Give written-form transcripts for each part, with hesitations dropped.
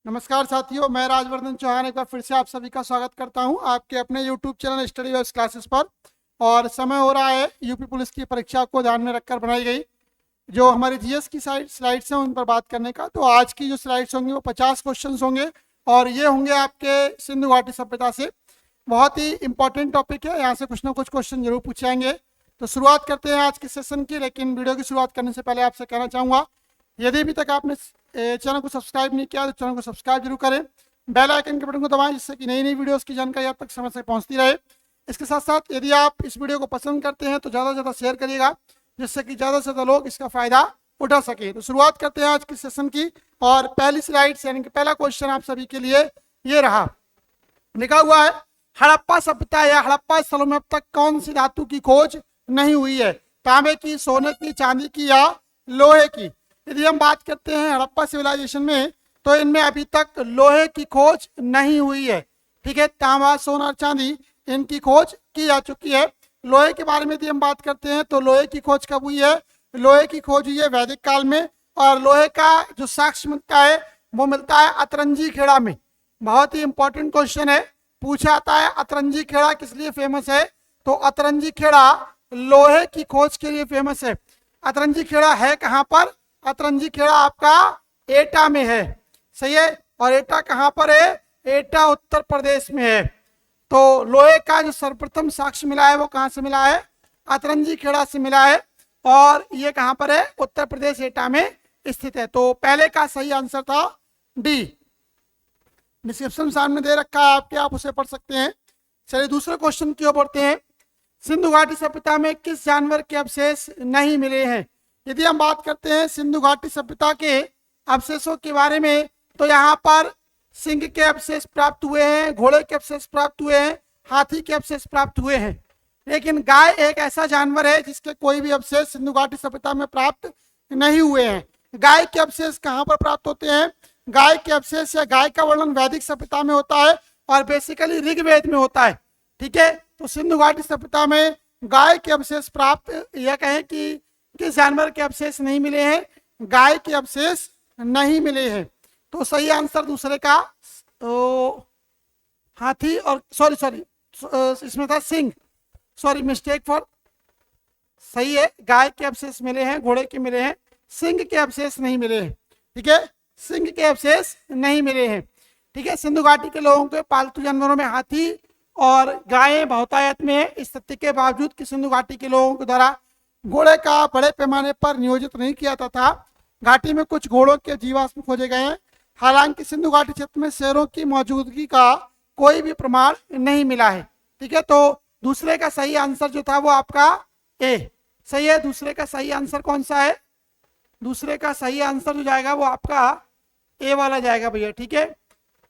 नमस्कार साथियों, मैं राजवर्धन चौहान एक बार फिर से आप सभी का स्वागत करता हूं आपके अपने YouTube channel study webs classes पर। और समय हो रहा है यूपी पुलिस की परीक्षा को ध्यान में रखकर बनाई गई जो हमारी जीएस की स्लाइड्स हैं उन पर बात करने का। तो आज की जो स्लाइड्स होंगी वो 50 क्वेश्चन होंगे और ये होंगे आपके सिंधु घाटी सभ्यता से। बहुत ही इंपॉर्टेंट टॉपिक है, यहाँ से कुछ ना कुछ क्वेश्चन जरूर पूछे जाएंगे। तो शुरुआत करते हैं आज के सेशन की, लेकिन वीडियो की शुरुआत करने से पहले आपसे कहना चाहूँगा यदि अभी तक आपने चैनल को सब्सक्राइब नहीं किया तो चैनल को सब्सक्राइब जरूर करें, बेल आइकन के बटन को दबाएं जिससे कि नई नई वीडियोस की जानकारी आप तक समय से पहुंचती रहे। इसके साथ साथ यदि आप इस वीडियो को पसंद करते हैं तो ज़्यादा से ज़्यादा शेयर करिएगा जिससे कि ज़्यादा से ज़्यादा लोग इसका फ़ायदा उठा सकें। तो शुरुआत करते हैं आज के सेशन की और पहली स्लाइड यानी कि पहला क्वेश्चन आप सभी के लिए ये रहा। लिखा हुआ है हड़प्पा सभ्यता या हड़प्पा स्थलों में अब तक कौन सी धातु की खोज नहीं हुई है? तांबे की, सोने की, चांदी की या लोहे की? यदि हम बात करते हैं हड़प्पा सिविलाइजेशन में तो इनमें अभी तक लोहे की खोज नहीं हुई है। ठीक है, तांबा, सोना और चांदी इनकी खोज की जा चुकी है। लोहे के बारे में यदि हम बात करते हैं तो लोहे की खोज कब हुई है? लोहे की खोज हुई है वैदिक काल में और लोहे का जो साक्ष्य मिलता है वो मिलता है अतरंजी खेड़ा में। बहुत ही इंपॉर्टेंट क्वेश्चन है, पूछा जाता है अतरंजी खेड़ा किस लिए फेमस है? तो अतरंजी खेड़ा लोहे की खोज के लिए फेमस है। अतरंजी खेड़ा है कहाँ पर? अतरंजी खेड़ा आपका एटा में है, सही है। और एटा कहाँ पर है? एटा उत्तर प्रदेश में है। तो लोहे का जो सर्वप्रथम साक्ष्य मिला है वो कहाँ से मिला है? अतरंजी खेड़ा से मिला है और ये कहाँ पर है? उत्तर प्रदेश एटा में स्थित है। तो पहले का सही आंसर था डी। डिस्क्रिप्शन सामने दे रखा है आपके, आप उसे पढ़ सकते हैं। चलिए दूसरे क्वेश्चन की ओर बढ़ते हैं। सिंधु घाटी सभ्यता में किस जानवर के अवशेष नहीं मिले हैं? यदि हम बात करते हैं सिंधु घाटी सभ्यता के अवशेषों के बारे में तो यहाँ पर सिंह के अवशेष प्राप्त हुए हैं, घोड़े के अवशेष प्राप्त हुए हैं, हाथी के अवशेष प्राप्त हुए हैं। लेकिन गाय एक ऐसा जानवर है जिसके कोई भी अवशेष सिंधु घाटी सभ्यता में प्राप्त नहीं हुए हैं। गाय के अवशेष कहाँ पर प्राप्त होते हैं? गाय के अवशेष या गाय का वर्णन वैदिक सभ्यता में होता है और बेसिकली ऋग्वेद में होता है। ठीक है, तो सिंधु घाटी सभ्यता में गाय के अवशेष प्राप्त, यह कहें कि किस जानवर के अवशेष नहीं मिले हैं? गाय के अवशेष नहीं मिले हैं। तो सही आंसर दूसरे का हाथी और सॉरी इसमें था सिंह, सॉरी मिस्टेक फॉर, सही है। गाय के अवशेष मिले हैं, घोड़े के मिले हैं, सिंह के अवशेष नहीं मिले हैं। ठीक है, सिंह के अवशेष नहीं मिले हैं। ठीक है, सिंधु घाटी के लोगों के पालतू जानवरों में हाथी और गायें बहुतायत में है। इस तथ्य के बावजूद कि सिंधु घाटी के लोगों के द्वारा घोड़े का बड़े पैमाने पर नियोजित नहीं किया जाता था, घाटी में कुछ घोड़ों के जीवाश्म खोजे गए हैं। हालांकि सिंधु घाटी क्षेत्र में शेरों की मौजूदगी का कोई भी प्रमाण नहीं मिला है। ठीक है, तो दूसरे का सही आंसर जो था वो आपका ए सही है। दूसरे का सही आंसर कौन सा है? दूसरे का सही आंसर जो जाएगा वो आपका ए वाला जाएगा भैया। ठीक है,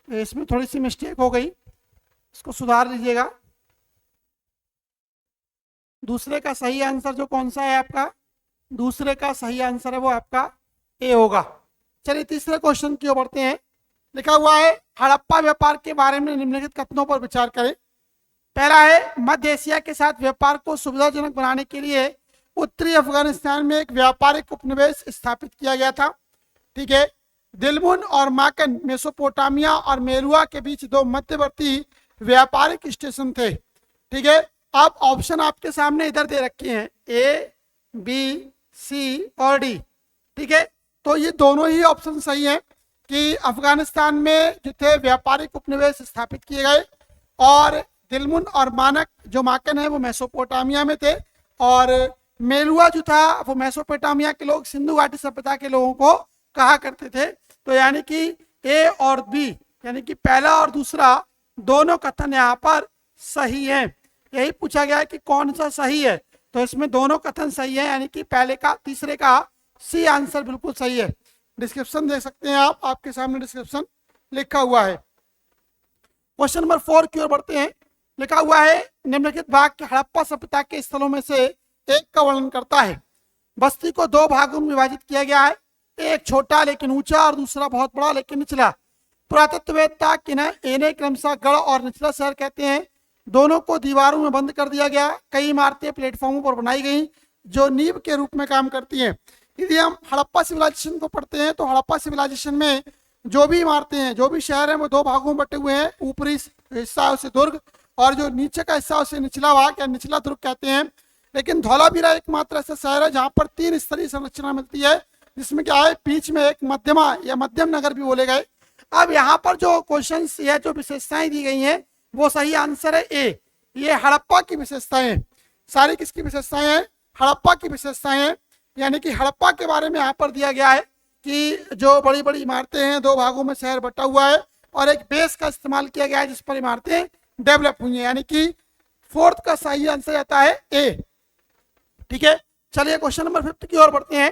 इसमें थोड़ी सी मिस्टेक हो गई, इसको सुधार लीजिएगा। दूसरे का सही आंसर जो कौन सा है आपका? दूसरे का सही आंसर है वो आपका ए होगा। चलिए तीसरे क्वेश्चन की ओर बढ़ते हैं। लिखा हुआ है हड़प्पा व्यापार के बारे में निम्नलिखित कथनों पर विचार करें। पहला है मध्य एशिया के साथ व्यापार को सुविधाजनक बनाने के लिए उत्तरी अफगानिस्तान में एक व्यापारिक उपनिवेश स्थापित किया गया था। ठीक है, दिलमुन और माकन मेसोपोटामिया और मेरुआ के बीच दो मध्यवर्ती व्यापारिक स्टेशन थे। ठीक है, अब ऑप्शन आपके सामने इधर दे रखे हैं ए, बी, सी और डी। ठीक है, तो ये दोनों ही ऑप्शन सही हैं कि अफगानिस्तान में जो थे व्यापारिक उपनिवेश स्थापित किए गए और दिलमुन और मानक जो माकन है वो मेसोपोटामिया में थे और मेरुआ जो था वो मेसोपोटामिया के लोग सिंधु घाटी सभ्यता के लोगों को कहा करते थे। तो यानी कि ए और बी यानी कि पहला और दूसरा दोनों कथन यहाँ पर सही है। यही पूछा गया है कि कौन सा सही है, तो इसमें दोनों कथन सही है यानी कि पहले का तीसरे का सी आंसर बिल्कुल सही है। डिस्क्रिप्शन देख सकते हैं आप, आपके सामने डिस्क्रिप्शन लिखा हुआ है। क्वेश्चन नंबर 4 की ओर बढ़ते हैं। लिखा हुआ है निम्नलिखित भाग के हड़प्पा सभ्यता के स्थलों में से एक का वर्णन करता है। बस्ती को दो भागों में विभाजित किया गया है, एक छोटा लेकिन ऊंचा और दूसरा बहुत बड़ा लेकिन निचला। पुरातत्ववेत्ता इन्हें क्रमशः गढ़ और निचला शहर कहते हैं। दोनों को दीवारों में बंद कर दिया गया। कई इमारतें प्लेटफॉर्मों पर बनाई गई जो नींव के रूप में काम करती हैं। यदि हम हड़प्पा सिविलाइजेशन को पढ़ते हैं तो हड़प्पा सिविलाइजेशन में जो भी इमारतें हैं, जो भी शहर हैं, वो दो भागों में बटे हुए हैं। ऊपरी हिस्सा है उसे दुर्ग, और जो नीचे का हिस्सा उसे निचला भाग या निचला दुर्ग कहते हैं। लेकिन धौलावीरा एकमात्र ऐसा शहर है जहाँ पर 3 स्तरीय संरचना मिलती है, जिसमें क्या है, बीच में एक मध्यमा या मध्यम नगर भी बोले गए। अब यहाँ पर जो क्वेश्चंस या जो विशेषताएं दी गई हैं, वो सही आंसर है ए। ये हड़प्पा की विशेषताएं, सारी किसकी विशेषताएं हैं, हड़प्पा की विशेषताएं हैं। यानी कि हड़प्पा के बारे में यहाँ पर दिया गया है कि जो बड़ी बड़ी इमारतें हैं, दो भागों में शहर बटा हुआ है और एक बेस का इस्तेमाल किया गया है जिस पर इमारतें डेवलप हुई हैं। यानी कि 4th का सही आंसर आता है ए। ठीक है, चलिए क्वेश्चन नंबर 5 की ओर बढ़ते हैं।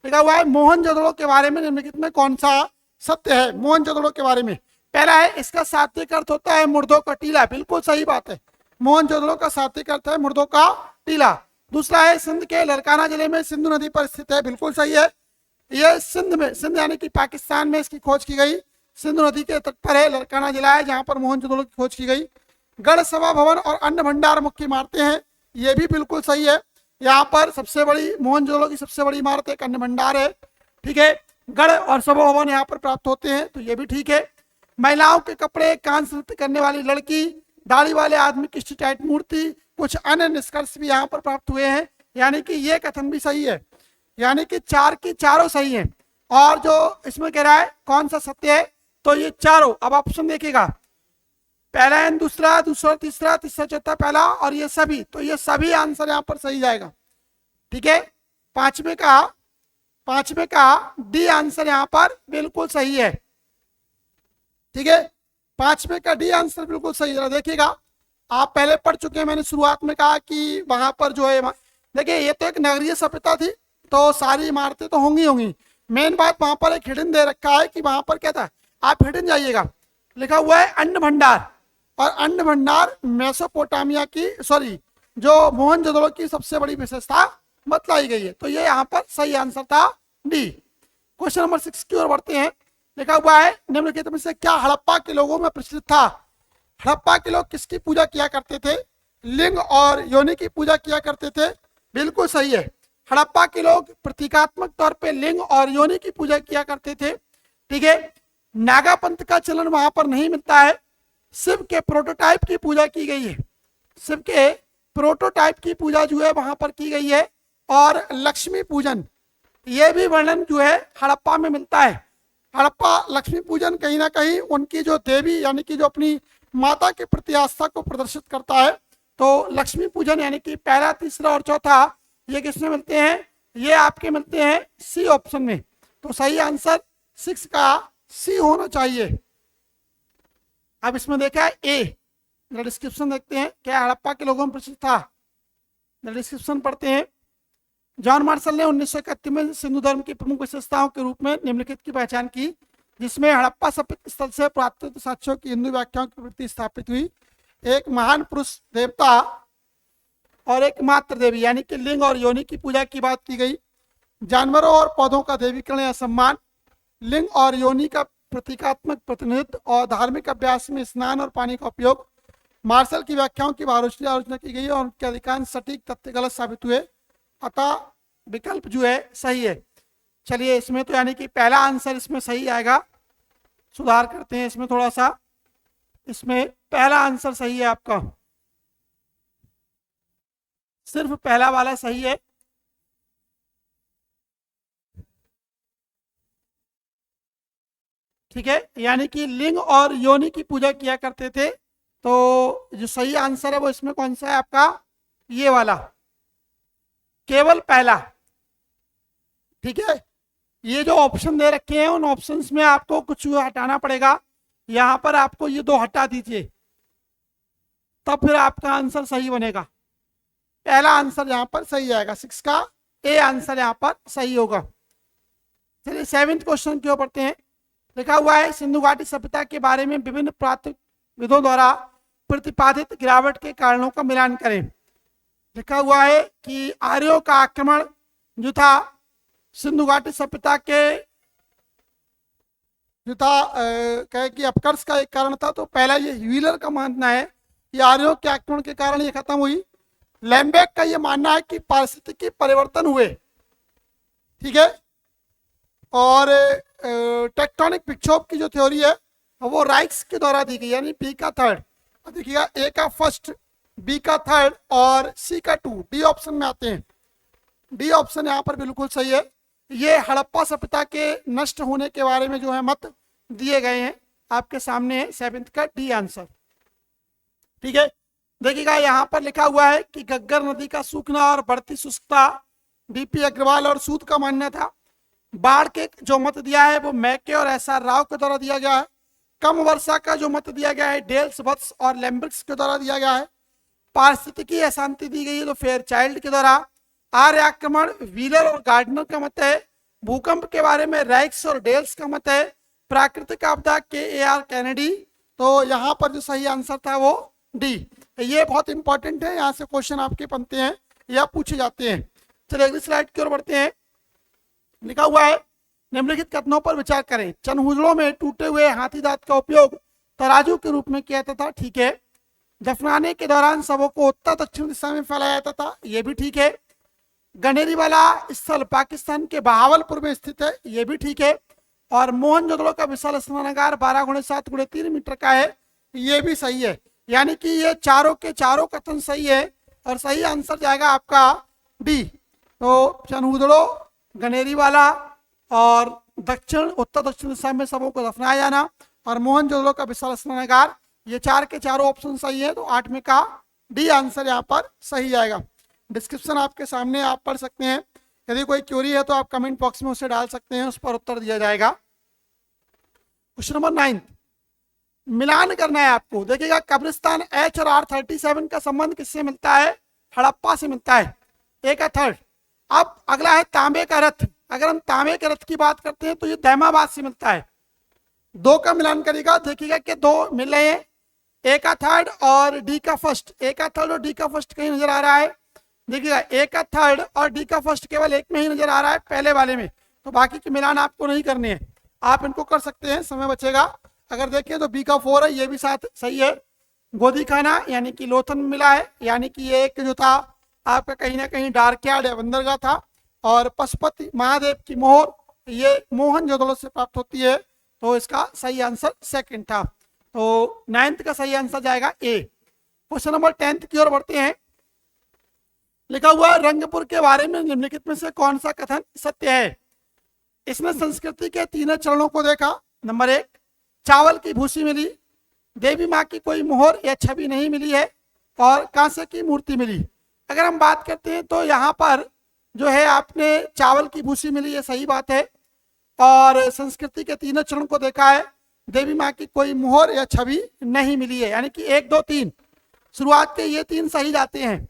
लिखा हुआ है मोहनजोदड़ो के बारे में निम्नलिखित में कौन सा सत्य है। मोहनजोदड़ो के बारे में पहला है, इसका शाब्दिक अर्थ होता है मुर्दों का टीला। बिल्कुल सही बात है, मोहनजोदड़ो का शाब्दिक अर्थ है मुर्दों का टीला। दूसरा है, सिंध के लरकाना जिले में सिंधु नदी पर स्थित है। बिल्कुल सही है, यह सिंध में, सिंध यानी कि पाकिस्तान में इसकी खोज की गई। सिंधु नदी के तट पर है, लरकाना जिला है जहां पर मोहनजोदड़ो की खोज की गई। गढ़ सभा भवन और अन्न भंडार मुख्य इमारतें हैं, ये भी बिल्कुल सही है। यहाँ पर सबसे बड़ी, मोहनजोदड़ो की सबसे बड़ी इमारत एक अन्न भंडार है। ठीक है, गढ़ और सभा भवन यहाँ पर प्राप्त होते हैं, तो ये भी ठीक है। महिलाओं के कपड़े, कांस नृत्य करने वाली लड़की, दाढ़ी वाले आदमी की स्टैट मूर्ति, कुछ अन्य निष्कर्ष भी यहाँ पर प्राप्त हुए हैं। यानी कि ये कथन भी सही है, यानी कि 4 की चारों सही हैं। और जो इसमें कह रहा है कौन सा सत्य है, तो ये चारों, अब ऑप्शन देखिएगा, पहला एंड दूसरा, दूसरा तीसरा, तीसरा चौथा पहला, और ये सभी, तो ये सभी आंसर यहाँ पर सही जाएगा। ठीक है, पांचवे का डी आंसर यहाँ पर बिल्कुल सही है। ठीक है, पांचवे का डी आंसर बिल्कुल सही है। देखिएगा, आप पहले पढ़ चुके हैं, मैंने शुरुआत में कहा कि वहां पर जो है, देखिए ये तो एक नगरीय सभ्यता थी, तो सारी इमारतें तो होंगी। मेन बात वहां पर एक हिडन दे रखा है कि वहां पर क्या था, आप हिडन जाइएगा, लिखा हुआ है अन्न भंडार, और अन्न भंडार मेसोपोटामिया की, सॉरी, जो मोहनजोदड़ो की सबसे बड़ी विशेषता बतलाई गई है। तो ये यहाँ पर सही आंसर था डी। क्वेश्चन नंबर 6 की ओर बढ़ते हैं। लिखा हुआ है निम्नलिखित में से क्या हड़प्पा के लोगों में प्रचलित था। हड़प्पा के लोग किसकी पूजा किया करते थे, लिंग और योनि की पूजा किया करते थे। बिल्कुल सही है, हड़प्पा के लोग प्रतीकात्मक तौर पे लिंग और योनि की पूजा किया करते थे। ठीक है, नागापंथ का चलन वहां पर नहीं मिलता है। शिव के प्रोटोटाइप की पूजा की गई है, शिव के प्रोटोटाइप की पूजा जो है वहां पर की गई है। और लक्ष्मी पूजन, ये भी वर्णन जो है हड़प्पा में मिलता है। हड़प्पा लक्ष्मी पूजन कहीं ना कहीं उनकी जो देवी यानी कि जो अपनी माता के प्रति आस्था को प्रदर्शित करता है। तो लक्ष्मी पूजन यानी कि पहला, तीसरा और चौथा ये किसमें मिलते हैं, ये आपके मिलते हैं सी ऑप्शन में। तो सही आंसर 6 का सी होना चाहिए। अब इसमें देखा है ए, डिस्क्रिप्शन देखते हैं क्या हड़प्पा के लोगों में प्रचलित था। डिस्क्रिप्शन पढ़ते हैं। जॉन मार्शल ने 1931 में सिंधु धर्म की प्रमुख विशेषताओं के रूप में निम्नलिखित की पहचान की, जिसमें हड़प्पा सभ्यता स्थल से प्राप्त साक्ष्यों की हिंदू व्याख्याओं की प्रवृत्ति स्थापित हुई। एक महान पुरुष देवता और एक मात्र देवी यानी कि लिंग और योनि की पूजा की बात की गई। जानवरों और पौधों का देवीकरण या सम्मान, लिंग और योनि का प्रतीकात्मक प्रतिनिधित्व और धार्मिक अभ्यास में स्नान और पानी का उपयोग। मार्शल की व्याख्याओं की आलोचना की गई और उनके अधिकांश सटीक तथ्य गलत साबित हुए, अतः विकल्प जो है सही है। चलिए इसमें तो यानी कि पहला आंसर इसमें सही आएगा, सुधार करते हैं इसमें थोड़ा सा। इसमें पहला आंसर सही है आपका, सिर्फ पहला वाला सही है। ठीक है, यानी कि लिंग और योनि की पूजा किया करते थे। तो जो सही आंसर है वो इसमें कौन सा है आपका, ये वाला, केवल पहला। ठीक है, ये जो ऑप्शन दे रखे हैं उन ऑप्शंस में आपको कुछ हटाना पड़ेगा। यहां पर आपको ये 2 हटा दीजिए, तब फिर आपका आंसर सही बनेगा। पहला आंसर यहां पर सही आएगा, 6 का ए आंसर यहां पर सही होगा। चलिए 7th क्वेश्चन की ओर बढ़ते हैं। लिखा हुआ है सिंधु घाटी सभ्यता के बारे में विभिन्न प्रातत्विदों द्वारा प्रतिपादित गिरावट के कारणों का मिलान करें। लिखा हुआ है कि आर्यों का आक्रमण जो था सिंधु घाटी सभ्यता के जो था कहे कि अपकर्ष का एक कारण था। तो पहला ये व्हीलर का मानना है कि आर्यों के आक्रमण के कारण ये खत्म हुई। लैम्बेक का ये मानना है कि पारिस्थितिकी परिवर्तन हुए। ठीक है, और टेक्टोनिक विक्षोभ की जो थ्योरी है वो राइक्स के द्वारा दी गई, यानी बी का थर्ड। देखिएगा ए का फर्स्ट, बी का थर्ड और सी का टू, डी ऑप्शन में आते हैं। डी ऑप्शन यहाँ पर बिल्कुल सही है। ये हड़प्पा सभ्यता के नष्ट होने के बारे में जो है मत दिए गए हैं, आपके सामने है 7th का डी आंसर। ठीक है, देखिएगा यहाँ पर लिखा हुआ है कि घग्गर नदी का सूखना और बढ़ती शुष्कता, बीपी अग्रवाल और सूद का मानना था। बाढ़ के जो मत दिया है वो मैके और एस आर राव के द्वारा दिया गया है। कम वर्षा का जो मत दिया गया है डेल्स वत्स और लैम्ब्रिक्स के द्वारा दिया गया है। पारिस्थितिकी अशांति दी गई है तो फेयर चाइल्ड के द्वारा। आर्य आक्रमण व्हीलर और गार्डनर का मत है। भूकंप के बारे में राइक्स और डेल्स का मत है। प्राकृतिक आपदा के ए आर कैनेडी। तो यहाँ पर जो सही आंसर था वो डी। ये बहुत इंपॉर्टेंट है, यहाँ से क्वेश्चन आपके बनते हैं या पूछे जाते हैं। चलिए अगली स्लाइड की ओर बढ़ते हैं। लिखा हुआ है निम्नलिखित कथनों पर विचार करें। चनहुजड़ों में टूटे हुए हाथी दांत का उपयोग तराजू के रूप में किया जाता था, ठीक है। दफनाने के दौरान शवों को उत्तर दक्षिण दिशा में फैलाया जाता था, ये भी ठीक है। गनेरी वाला स्थल पाकिस्तान के बहावलपुर में स्थित है, ये भी ठीक है। और मोहनजोदड़ो का विशाल स्नानागार 12x7x3 मीटर का है, ये भी सही है। यानी कि ये चारों के चारों कथन सही है और सही आंसर जाएगा आपका डी। तो चनहुजड़ो, गनेरी वाला और उत्तर दक्षिण दिशा में सबों को दफनाया जाना और मोहनजोदड़ो का विशाल स्नानागार, ये चार के चारों ऑप्शन सही है। तो 8 में का डी आंसर यहाँ पर सही जाएगा। डिस्क्रिप्शन आपके सामने, आप पढ़ सकते हैं। यदि कोई क्वेरी है तो आप कमेंट बॉक्स में उसे डाल सकते हैं, उस पर उत्तर दिया जाएगा। क्वेश्चन नंबर 9, मिलान करना है आपको। देखिएगा कब्रिस्तान एच और R37 का संबंध किससे मिलता है? हड़प्पा से मिलता है, ए का थर्ड। अब अगला है तांबे का रथ। अगर हम तांबे के रथ की बात करते हैं तो ये दैमाबाद से मिलता है। 2 का मिलान करेगा, देखिएगा कि 2 मिल रहे हैं, ए का थर्ड और डी का फर्स्ट। ए का थर्ड और डी का फर्स्ट कहीं नजर आ रहा है, देखिएगा ए का थर्ड और डी का फर्स्ट केवल एक में ही नजर आ रहा है, पहले वाले में। तो बाकी के मिलान आपको नहीं करने हैं, आप इनको कर सकते हैं, समय बचेगा। अगर देखें तो बी का 4 है, ये भी साथ सही है। गोदी खाना यानी कि लोथन मिला है, यानी कि ये एक जो था आपका कहीं ना कहीं डार्कयार्ड या बंदरगाह था। और पशुपति महादेव की मोहर, ये मोहनजोदड़ो से प्राप्त होती है। तो इसका सही आंसर सेकंड था। तो 9th का सही आंसर जाएगा ए। क्वेश्चन नंबर 10 की ओर बढ़ते हैं। लिखा हुआ रंगपुर के बारे में निम्नलिखित में से कौन सा कथन सत्य है? इसने संस्कृति के 3 चरणों को देखा। नंबर 1, चावल की भूसी मिली, देवी माँ की कोई मोहर या छवि नहीं मिली है, और कांसे की मूर्ति मिली। अगर हम बात करते हैं तो यहाँ पर जो है आपने चावल की भूसी मिली, ये सही बात है। और संस्कृति के 3 चरण को देखा है, देवी माँ की कोई मोहर या छवि नहीं मिली है। यानी कि 1, 2, 3 शुरुआत के ये 3 सही जाते हैं।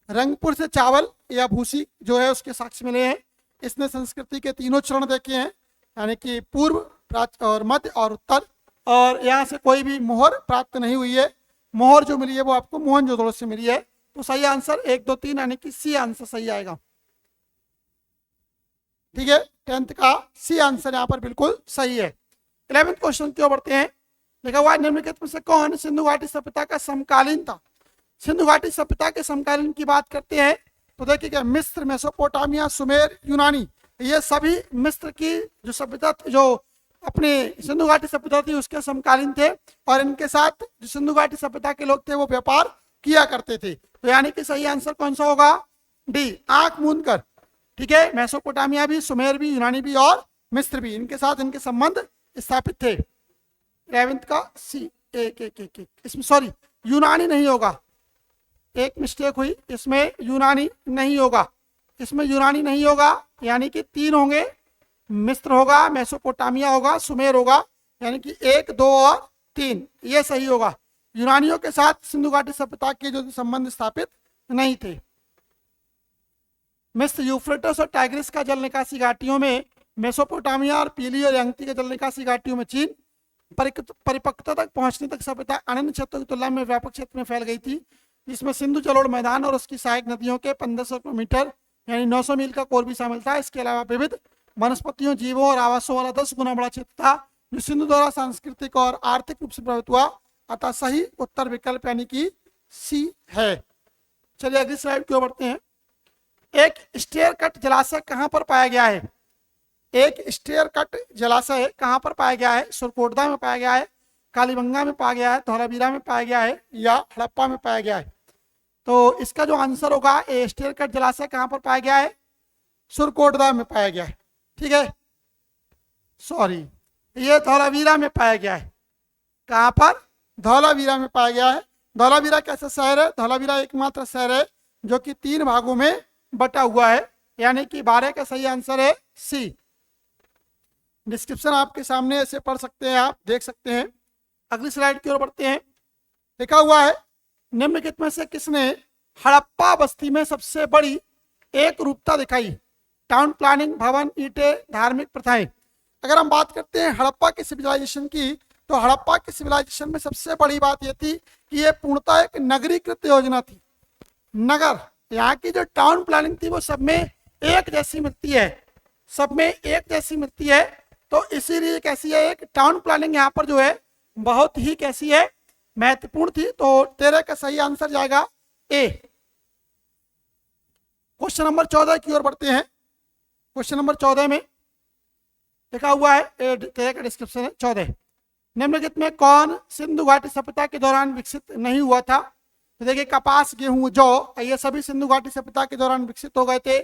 रंगपुर से चावल या भूसी जो है उसके साक्ष्य मिले हैं। इसने संस्कृति के 3 चरण देखे हैं, यानी कि पूर्व, प्राच्य और मध्य और उत्तर। और यहाँ से कोई भी मोहर प्राप्त नहीं हुई है। मोहर जो मिली है वो आपको मोहनजोदड़ो से मिली है। तो सही आंसर 1, 2, 3 यानी कि सी आंसर सही आएगा। ठीक है, 10th का सी आंसर यहाँ पर बिल्कुल सही है। 11th क्वेश्चन की ओर बढ़ते हैं। लिखा हुआ निम्नलिखित में से कौन सिंधु घाटी सभ्यता का समकालीन था? सिंधु घाटी सभ्यता के समकालीन की बात करते हैं तो देखिएगा मिस्र, मेसोपोटामिया, सुमेर, यूनानी, ये सभी मिस्र की जो सभ्यता, जो अपने सिंधु घाटी सभ्यता थी उसके समकालीन थे। और इनके साथ जो सिंधु घाटी सभ्यता के लोग थे वो व्यापार किया करते थे। तो यानी कि सही आंसर कौन सा होगा? डी, आंख मूंद कर। ठीक है, मेसोपोटामिया भी, सुमेर भी, यूनानी भी और मिस्र भी, इनके साथ इनके संबंध स्थापित थे। 11th का सी, एक इसमें सॉरी यूनानी नहीं होगा, एक मिस्टेक हुई, इसमें यूनानी नहीं होगा। इसमें यूनानी नहीं होगा, यानी कि 3 होंगे, मिस्र होगा, मेसोपोटामिया होगा, सुमेर होगा, यानी कि 1, 2 और 3 ये सही होगा। यूनानियों के साथ सिंधु घाटी सभ्यता के जो संबंध स्थापित नहीं थे। मिस्र, यूफ्रेटस और टाइग्रिस का जल निकासी घाटियों में मेसोपोटामिया और पीली और यंगती के जल निकासी घाटियों में चीन, परिपक्वता तक पहुंचने तक सभ्यता अनंत क्षेत्रों की तुलना में व्यापक क्षेत्र में फैल गई थी, जिसमें सिंधु जलोढ़ मैदान और उसकी सहायक नदियों के 1500 किलोमीटर यानी 900 मील का कोर भी शामिल था। इसके अलावा विविध वनस्पतियों, जीवों और आवासों वाला 10 गुना बड़ा क्षेत्र था, जो सिंधु द्वारा सांस्कृतिक और आर्थिक रूप से प्रभावित हुआ। अतः सही उत्तर विकल्प यानी कि सी है। चलिए अगली स्लाइड की ओर बढ़ते हैं। एक स्टेयर कट जलाशय कहां पर पाया गया है? एक स्टेयर कट जलाशय कहाँ पर पाया गया है? सुरकोटदा में पाया गया है, कालीबंगा में पाया गया है, धौलावीरा में पाया गया है या हड़प्पा में पाया गया है? तो इसका जो आंसर होगा, ए स्टेयर कट जलाशय कहाँ पर पाया गया है? सुरकोटदा में पाया गया है। ठीक है, सॉरी, ये धौलावीरा में पाया गया है। कहाँ पर? धौलावीरा में पाया गया है। धौलावीरा कैसा शहर है? धौलावीरा एकमात्र शहर है जो कि 3 भागों में बटा हुआ है, यानी कि 12 का सही आंसर है सी। डिस्क्रिप्शन आपके सामने ऐसे पढ़ सकते हैं, आप देख सकते हैं। अगली स्लाइड की ओर बढ़ते हैं। लिखा हुआ है, निम्नलिखित में से किसने हड़प्पा बस्ती में सबसे बड़ी एक रूपता दिखाई? टाउन प्लानिंग, भवन, ईंटें, धार्मिक प्रथाएं। अगर हम बात करते हैं हड़प्पा की सिविलाइजेशन की, तो हड़प्पा की सिविलाइजेशन में सबसे बड़ी बात यह थी कि यह पूर्णतः एक नगरीकृत योजना थी। नगर, यहाँ की जो टाउन प्लानिंग थी वो सब में एक जैसी मिलती है, सब में एक जैसी मिलती है। तो इसीलिए कैसी है, एक टाउन प्लानिंग यहाँ पर जो है बहुत ही कैसी है, महत्वपूर्ण थी। तो 13 का सही आंसर जाएगा ए। क्वेश्चन नंबर 14 की ओर बढ़ते हैं। क्वेश्चन नंबर 14 में लिखा हुआ है, 13 का डिस्क्रिप्शन है 14। निम्नलिखित में कौन सिंधु घाटी सभ्यता के दौरान विकसित नहीं हुआ था? तो देखिए, कपास, गेहूं, जौ, ये सभी सिंधु घाटी सभ्यता के दौरान विकसित हो गए थे।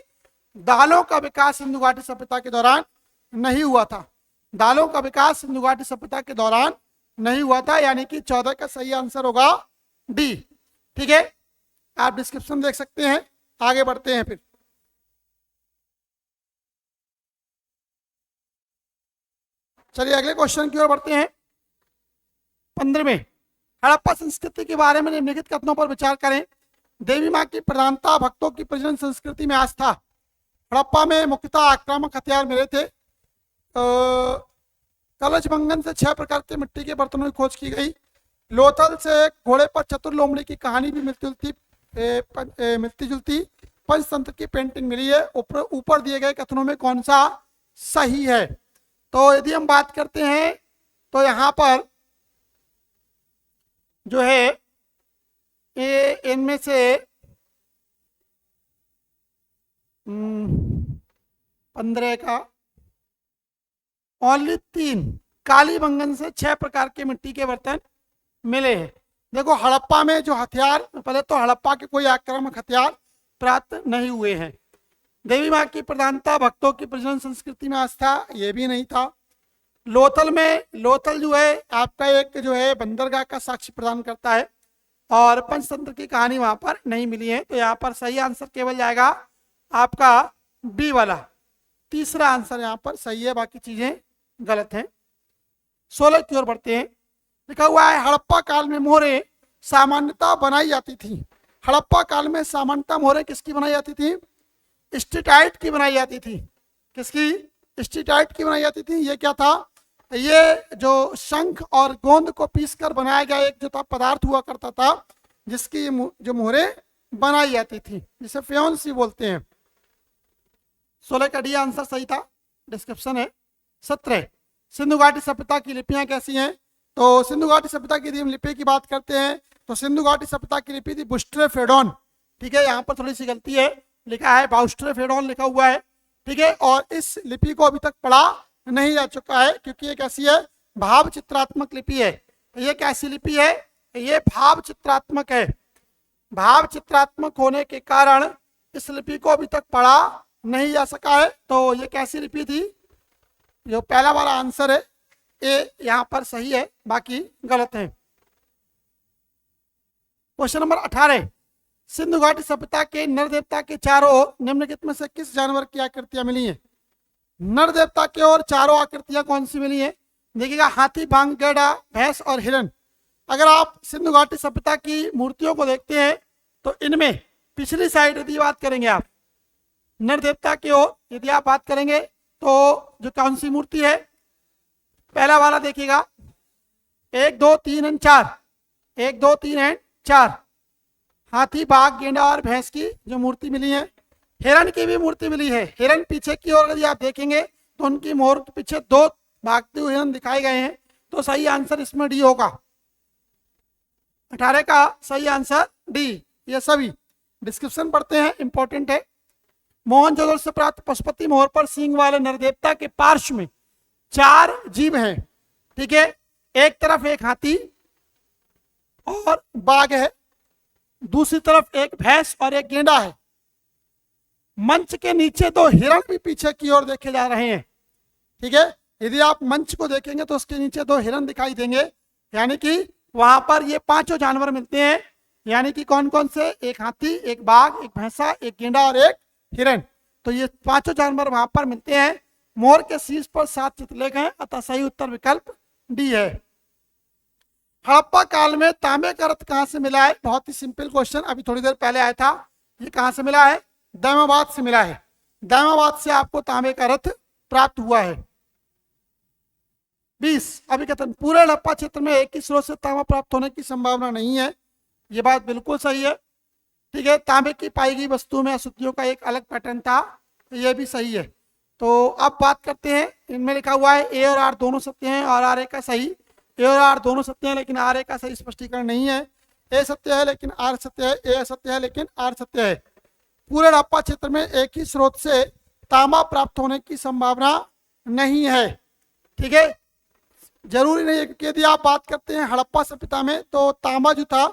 दालों का विकास सिंधु घाटी सभ्यता के दौरान नहीं हुआ था। दालों का विकास सिंधु घाटी सभ्यता के दौरान नहीं हुआ था, यानी कि 14 का सही आंसर होगा डी। ठीक है, आप डिस्क्रिप्शन देख सकते हैं। आगे बढ़ते हैं फिर। चलिए अगले क्वेश्चन की ओर बढ़ते हैं। 15वें, हड़प्पा संस्कृति के बारे में निम्नलिखित कथनों पर विचार करें। देवी माँ की प्रधानता, भक्तों की प्रजनन संस्कृति में आस्था। हड़प्पा में मुख्यतः आक्रामक हथियार मिले थे। कलश भंगन से 6 प्रकार के मिट्टी के बर्तनों की खोज की गई। लोथल से घोड़े पर चतुर लोमड़ी की कहानी भी मिलती जुलती पंचतंत्र की पेंटिंग मिली है। ऊपर दिए गए कथनों में कौन सा सही है? तो यदि हम बात करते हैं तो यहाँ पर जो है ये इनमें से 15 का ओनली 3 कालीबंगन से 6 प्रकार के मिट्टी के बर्तन मिले हैं। देखो, हड़प्पा में जो हथियार, पहले तो हड़प्पा के कोई आक्रामक हथियार प्राप्त नहीं हुए हैं। देवी माँ की प्रधानता, भक्तों की प्रजनन संस्कृति में आस्था, ये भी नहीं था। लोथल जो है आपका एक जो है बंदरगाह का साक्ष्य प्रदान करता है, और पंचतंत्र की कहानी वहां पर नहीं मिली है। तो यहाँ पर सही आंसर केवल जाएगा आपका बी वाला। तीसरा आंसर यहाँ पर सही है, बाकी चीजें गलत हैं। 16 की ओर बढ़ते हैं। लिखा हुआ है, हड़प्पा काल में मोहरें सामान्यता बनाई जाती थी। हड़प्पा काल में सामान्यता मोहरें किसकी बनाई जाती थी? स्टेटाइट की बनाई जाती थी। किसकी? स्टेटाइट की बनाई जाती थी। ये क्या था? ये जो शंख और गोंद को पीसकर बनाया गया एक जो था पदार्थ हुआ करता था, जिसकी जो मोहरें बनाई जाती थी, जिसे फ्योन्सी बोलते हैं। 16 का डी आंसर सही था। डिस्क्रिप्शन है 17। सिंधु घाटी सभ्यता की लिपियां कैसी हैं? तो सिंधु घाटी सभ्यता की यदि हम लिपि की बात करते हैं तो सिंधु घाटी सभ्यता की लिपि थी बुस्ट्रेफेडोन। ठीक है, यहाँ पर थोड़ी सी गलती है, लिखा है बाउस्ट्रेफेडोन लिखा हुआ है। ठीक है, और इस लिपि को अभी तक पढ़ा नहीं जा चुका है, क्योंकि ये कैसी है? भाव चित्रात्मक लिपि है। ये कैसी लिपि है? ये भाव चित्रात्मक है। भाव चित्रात्मक होने के कारण इस लिपि को अभी तक पढ़ा नहीं जा सका है। तो ये कैसी लिपि थी? जो पहला वाला आंसर है ए यहाँ पर सही है, बाकी गलत है। क्वेश्चन नंबर 18, सिंधु घाटी सभ्यता के नर देवता के चारों ओर निम्नलिखित में से किस जानवर की आकृतियां मिली हैं? नर देवता के ओर चारों आकृतियां कौन सी मिली है? देखिएगा, हाथी, बाघ, गैड़ा, भैंस और हिरण। अगर आप सिंधु घाटी सभ्यता की मूर्तियों को देखते हैं तो इनमें पिछली साइड यदि बात करेंगे आप नर देवता की ओर यदि आप बात करेंगे तो जो कौन सी मूर्ति है? पहला वाला देखिएगा, 1 2 3 एंड 4, 1 2 3 एंड 4। हाथी, बाघ, गेंडा और भैंस की जो मूर्ति मिली है। हिरण की भी मूर्ति मिली है। हिरण पीछे की ओर यदि आप देखेंगे तो उनकी मोहर के पीछे 2 भागते हुए हिरण दिखाए गए हैं। तो सही आंसर इसमें डी होगा। 18 का सही आंसर डी। ये सभी डिस्क्रिप्शन पढ़ते हैं, इंपॉर्टेंट है। मोहनजोदड़ो से प्राप्त पशुपति मोहर पर सींग वाले नरदेवता के पार्श्व में 4 जीव हैं, ठीक है। एक तरफ एक हाथी और बाघ है, दूसरी तरफ एक भैंस और एक गेंडा है। मंच के नीचे 2 हिरण भी पीछे की ओर देखे जा रहे हैं, ठीक है। यदि आप मंच को देखेंगे तो उसके नीचे 2 हिरण दिखाई देंगे, यानी कि वहां पर ये 5 जानवर मिलते हैं। यानी कि कौन कौन से? एक हाथी, एक बाघ, एक भैंसा, एक गेंडा और एक हिरण। तो ये 5 जानवर वहां पर मिलते हैं। मोर के शीर्ष पर 7 चित्रलेख हैं, अतः सही उत्तर विकल्प डी है। हड़प्पा काल में तांबे का रथ कहां से मिला है? बहुत ही सिंपल क्वेश्चन, अभी थोड़ी देर पहले आया था। ये कहां से मिला है? दैमाबाद से मिला है। दैमाबाद से आपको तांबे का रथ प्राप्त हुआ है। 20 अभिकथन, पूरे हड़प्पा क्षेत्र में एक ही स्रोत से तांबा प्राप्त होने की संभावना नहीं है। ये बात बिल्कुल सही है, ठीक है। तांबे की पाई गई वस्तुओं में अशुद्धियों का एक अलग पैटर्न था, ये भी सही है। तो अब बात करते हैं, इनमें लिखा हुआ है ए और आर दोनों सत्य हैं और आर ए का सही। ए और आर दोनों सत्य हैं लेकिन आर ए का सही स्पष्टीकरण नहीं है। ए सत्य है लेकिन आर सत्य है, ए असत्य है लेकिन आर सत्य है। पूरे हड़प्पा क्षेत्र में एक ही स्रोत से तांबा प्राप्त होने की संभावना नहीं है, ठीक है। जरूरी नहीं है, क्योंकि यदि आप बात करते हैं हड़प्पा सभ्यता में तो तांबा जो था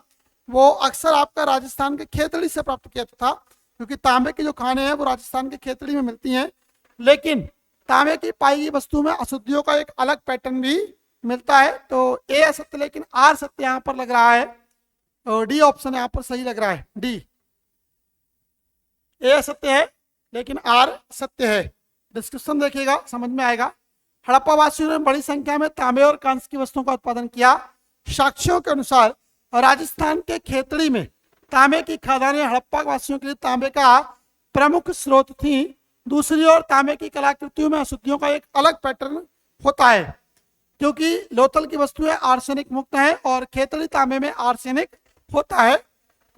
वो अक्सर आपका राजस्थान के खेतड़ी से प्राप्त किया था, क्योंकि तांबे की जो खाने हैं वो राजस्थान के खेतड़ी में मिलती हैं। लेकिन तांबे की पाई गई वस्तु में अशुद्धियों का एक अलग पैटर्न भी मिलता है। तो ए असत्य लेकिन आर सत्य यहाँ पर लग रहा है, तो डी ऑप्शन यहाँ पर सही लग रहा है, डी। ए सत्य है लेकिन आर सत्य है। डिस्क्रिप्शन देखिएगा, समझ में आएगा। हड़प्पा वासियों ने बड़ी संख्या में तांबे और कांस्य की वस्तुओं का उत्पादन किया। साक्ष्यों के अनुसार राजस्थान के खेतड़ी में तांबे की खदानें हड़प्पा वासियों के लिए तांबे का प्रमुख स्रोत थी। दूसरी ओर तांबे की कलाकृतियों में अशुद्धियों का एक अलग पैटर्न होता है, क्योंकि लोथल की वस्तुएं आर्सेनिक मुक्त हैं और खेतड़ी तांबे में आर्सेनिक होता है।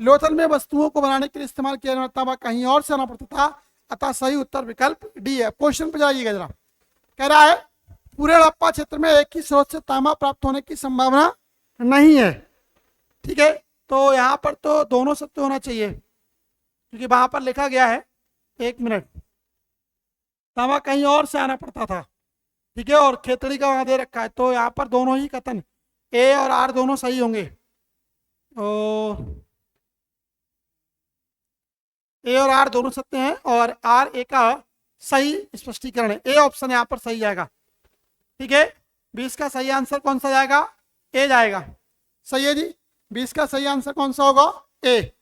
लोथल में वस्तुओं को बनाने के लिए इस्तेमाल किया जाना तांबा कहीं और से आना पड़ता था, अतः सही उत्तर विकल्प डी है। क्वेश्चन पर जाइएगा जरा। कह रहा है पूरे हड़प्पा क्षेत्र में एक ही स्रोत से तांबा प्राप्त होने की संभावना नहीं है, ठीक है। तो यहाँ पर तो दोनों सत्य होना चाहिए, क्योंकि वहां पर लिखा गया है, 1 मिनट, तांबा कहीं और से आना पड़ता था, ठीक है, और खेतड़ी का वहां दे रखा है। तो यहाँ पर दोनों ही कथन ए और आर दोनों सही होंगे। तो ए और आर दोनों सत्य हैं और आर ए का सही स्पष्टीकरण है। ए ऑप्शन यहाँ पर सही जाएगा, ठीक है। 20 का सही आंसर कौन सा जाएगा? ए जाएगा। सही है जी, 20 का सही आंसर कौन सा होगा? ए।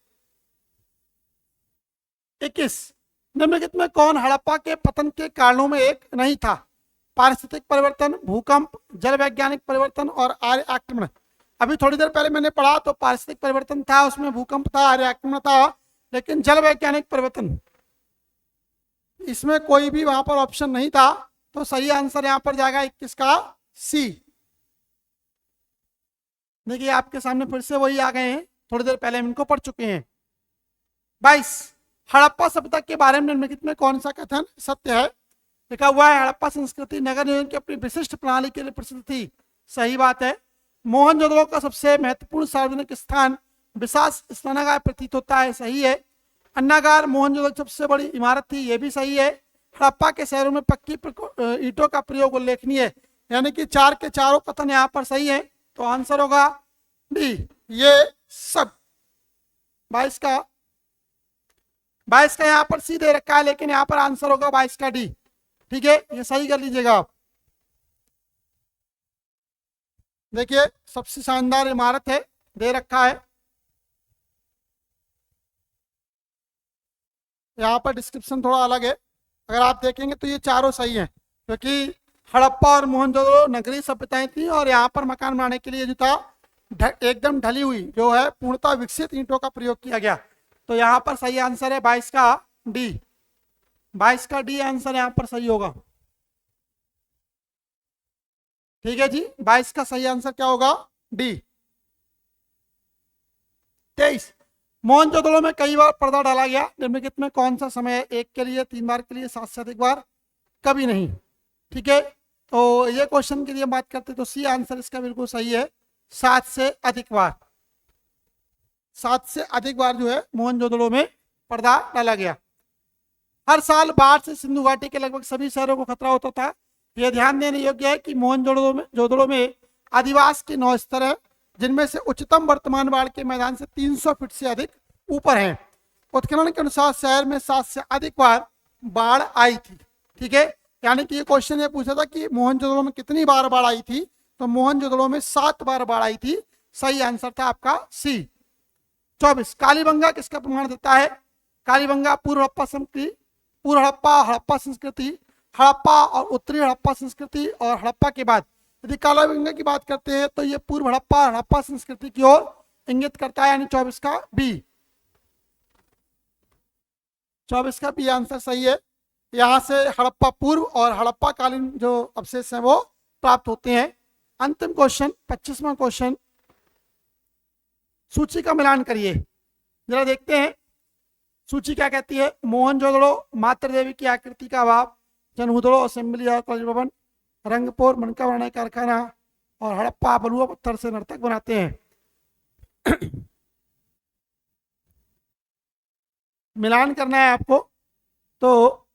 21 निम्नलिखित में कौन हड़प्पा के पतन के कारणों में एक नहीं था? पारिस्थितिक परिवर्तन, भूकंप, जल वैज्ञानिक परिवर्तन और आर्य आक्रमण। अभी थोड़ी देर पहले मैंने पढ़ा तो पारिस्थितिक परिवर्तन था, उसमें भूकंप था, आर्य आक्रमण था, लेकिन जल वैज्ञानिक परिवर्तन इसमें कोई भी वहां पर ऑप्शन नहीं था। तो सही आंसर यहां पर जाएगा 21 का सी। देखिए आपके सामने फिर से वही आ गए हैं, थोड़ी देर पहले हम इनको पढ़ चुके हैं। 22 हड़प्पा सभ्यता के बारे में निम्नलिखित में कौन सा कथन सत्य है? लिखा हुआ है हड़प्पा संस्कृति नगर नियोजन की अपनी विशिष्ट प्रणाली के लिए प्रसिद्ध थी। सही बात है। मोहनजोदड़ो का सबसे महत्वपूर्ण सार्वजनिक स्थान विशाल स्नानागार प्रतीत होता है। सही है। अन्नागार मोहनजोदड़ो की सबसे बड़ी इमारत थी। यह भी सही है। हड़प्पा के शहरों में पक्की ईंटों का प्रयोग उल्लेखनीय है। यानी कि 4 के चारों कथन यहाँ पर सही है। तो आंसर होगा डी, ये सब। 22 का यहाँ पर सी दे रखा है, लेकिन यहाँ पर आंसर होगा 22 का डी, ठीक है। ये सही कर लीजिएगा आप। देखिए सबसे शानदार इमारत है, दे रखा है यहाँ पर। डिस्क्रिप्शन थोड़ा अलग है, अगर आप देखेंगे तो ये चारों सही हैं, क्योंकि हड़प्पा और मोहनजोदड़ो नगरीय सभ्यताएं थी और यहाँ पर मकान बनाने के लिए जो था एकदम ढली हुई जो है पूर्णतः विकसित ईंटों का प्रयोग किया गया। तो यहाँ पर सही आंसर है 22 का डी। 22 का डी आंसर यहाँ पर सही होगा, ठीक है जी। 22 का सही आंसर क्या होगा? डी। 23 मोहनजोदड़ो में कई बार पर्दा डाला गया। निम्नलिखित में कौन सा समय है? 1 के लिए, 3 बार के लिए, 7 से अधिक बार, कभी नहीं, ठीक है। तो ये क्वेश्चन के लिए बात करते तो सी आंसर इसका बिल्कुल सही है, 7 से अधिक बार। 7 से अधिक बार जो है मोहनजोदड़ो में पर्दा डाला गया। हर साल बाढ़ से सिंधु घाटी के लगभग सभी शहरों को खतरा होता था। यह ध्यान देने योग्य है कि मोहनजोदड़ो में अधिवास के 9 स्तर हैं, जिनमें से उच्चतम वर्तमान बाढ़ के मैदान से 300 फीट से अधिक ऊपर है। उत्खनन के अनुसार शहर में 7 से अधिक बार बाढ़ आई थी। ठीक है, यानी कि ये क्वेश्चन ये पूछा था कि मोहनजोदड़ो में कितनी बार बाढ़ आई थी, तो मोहनजोदड़ो में 7 बार बाढ़ आई थी। सही आंसर था आपका सी। 24, कालीबंगा किसका प्रमाण देता है? कालीबंगा पूर्व हड़प्पा संस्कृति, पूर्व हड़प्पा संस्कृति, हड़प्पा और उत्तरी हड़प्पा संस्कृति और हड़प्पा के बाद यदि कालीबंगा की बात करते हैं तो ये पूर्व हड़प्पा संस्कृति की ओर इंगित करता है, यानी 24 का बी। 24 का बी आंसर सही है। यहाँ से हड़प्पा पूर्व और हड़प्पा कालीन जो अवशेष हैं वो प्राप्त होते हैं। अंतिम क्वेश्चन 25वां क्वेश्चन, सूची का मिलान करिए। जरा देखते हैं सूची क्या कहती है। मोहनजोदड़ो मातृ देवी की आकृति का अभाव, जनहुदड़ो असेंबली और कॉलेज भवन, रंगपुर मनका बनाने कारखाना और हड़प्पा बलुआ पत्थर से नर्तक बनाते हैं। मिलान करना है आपको, तो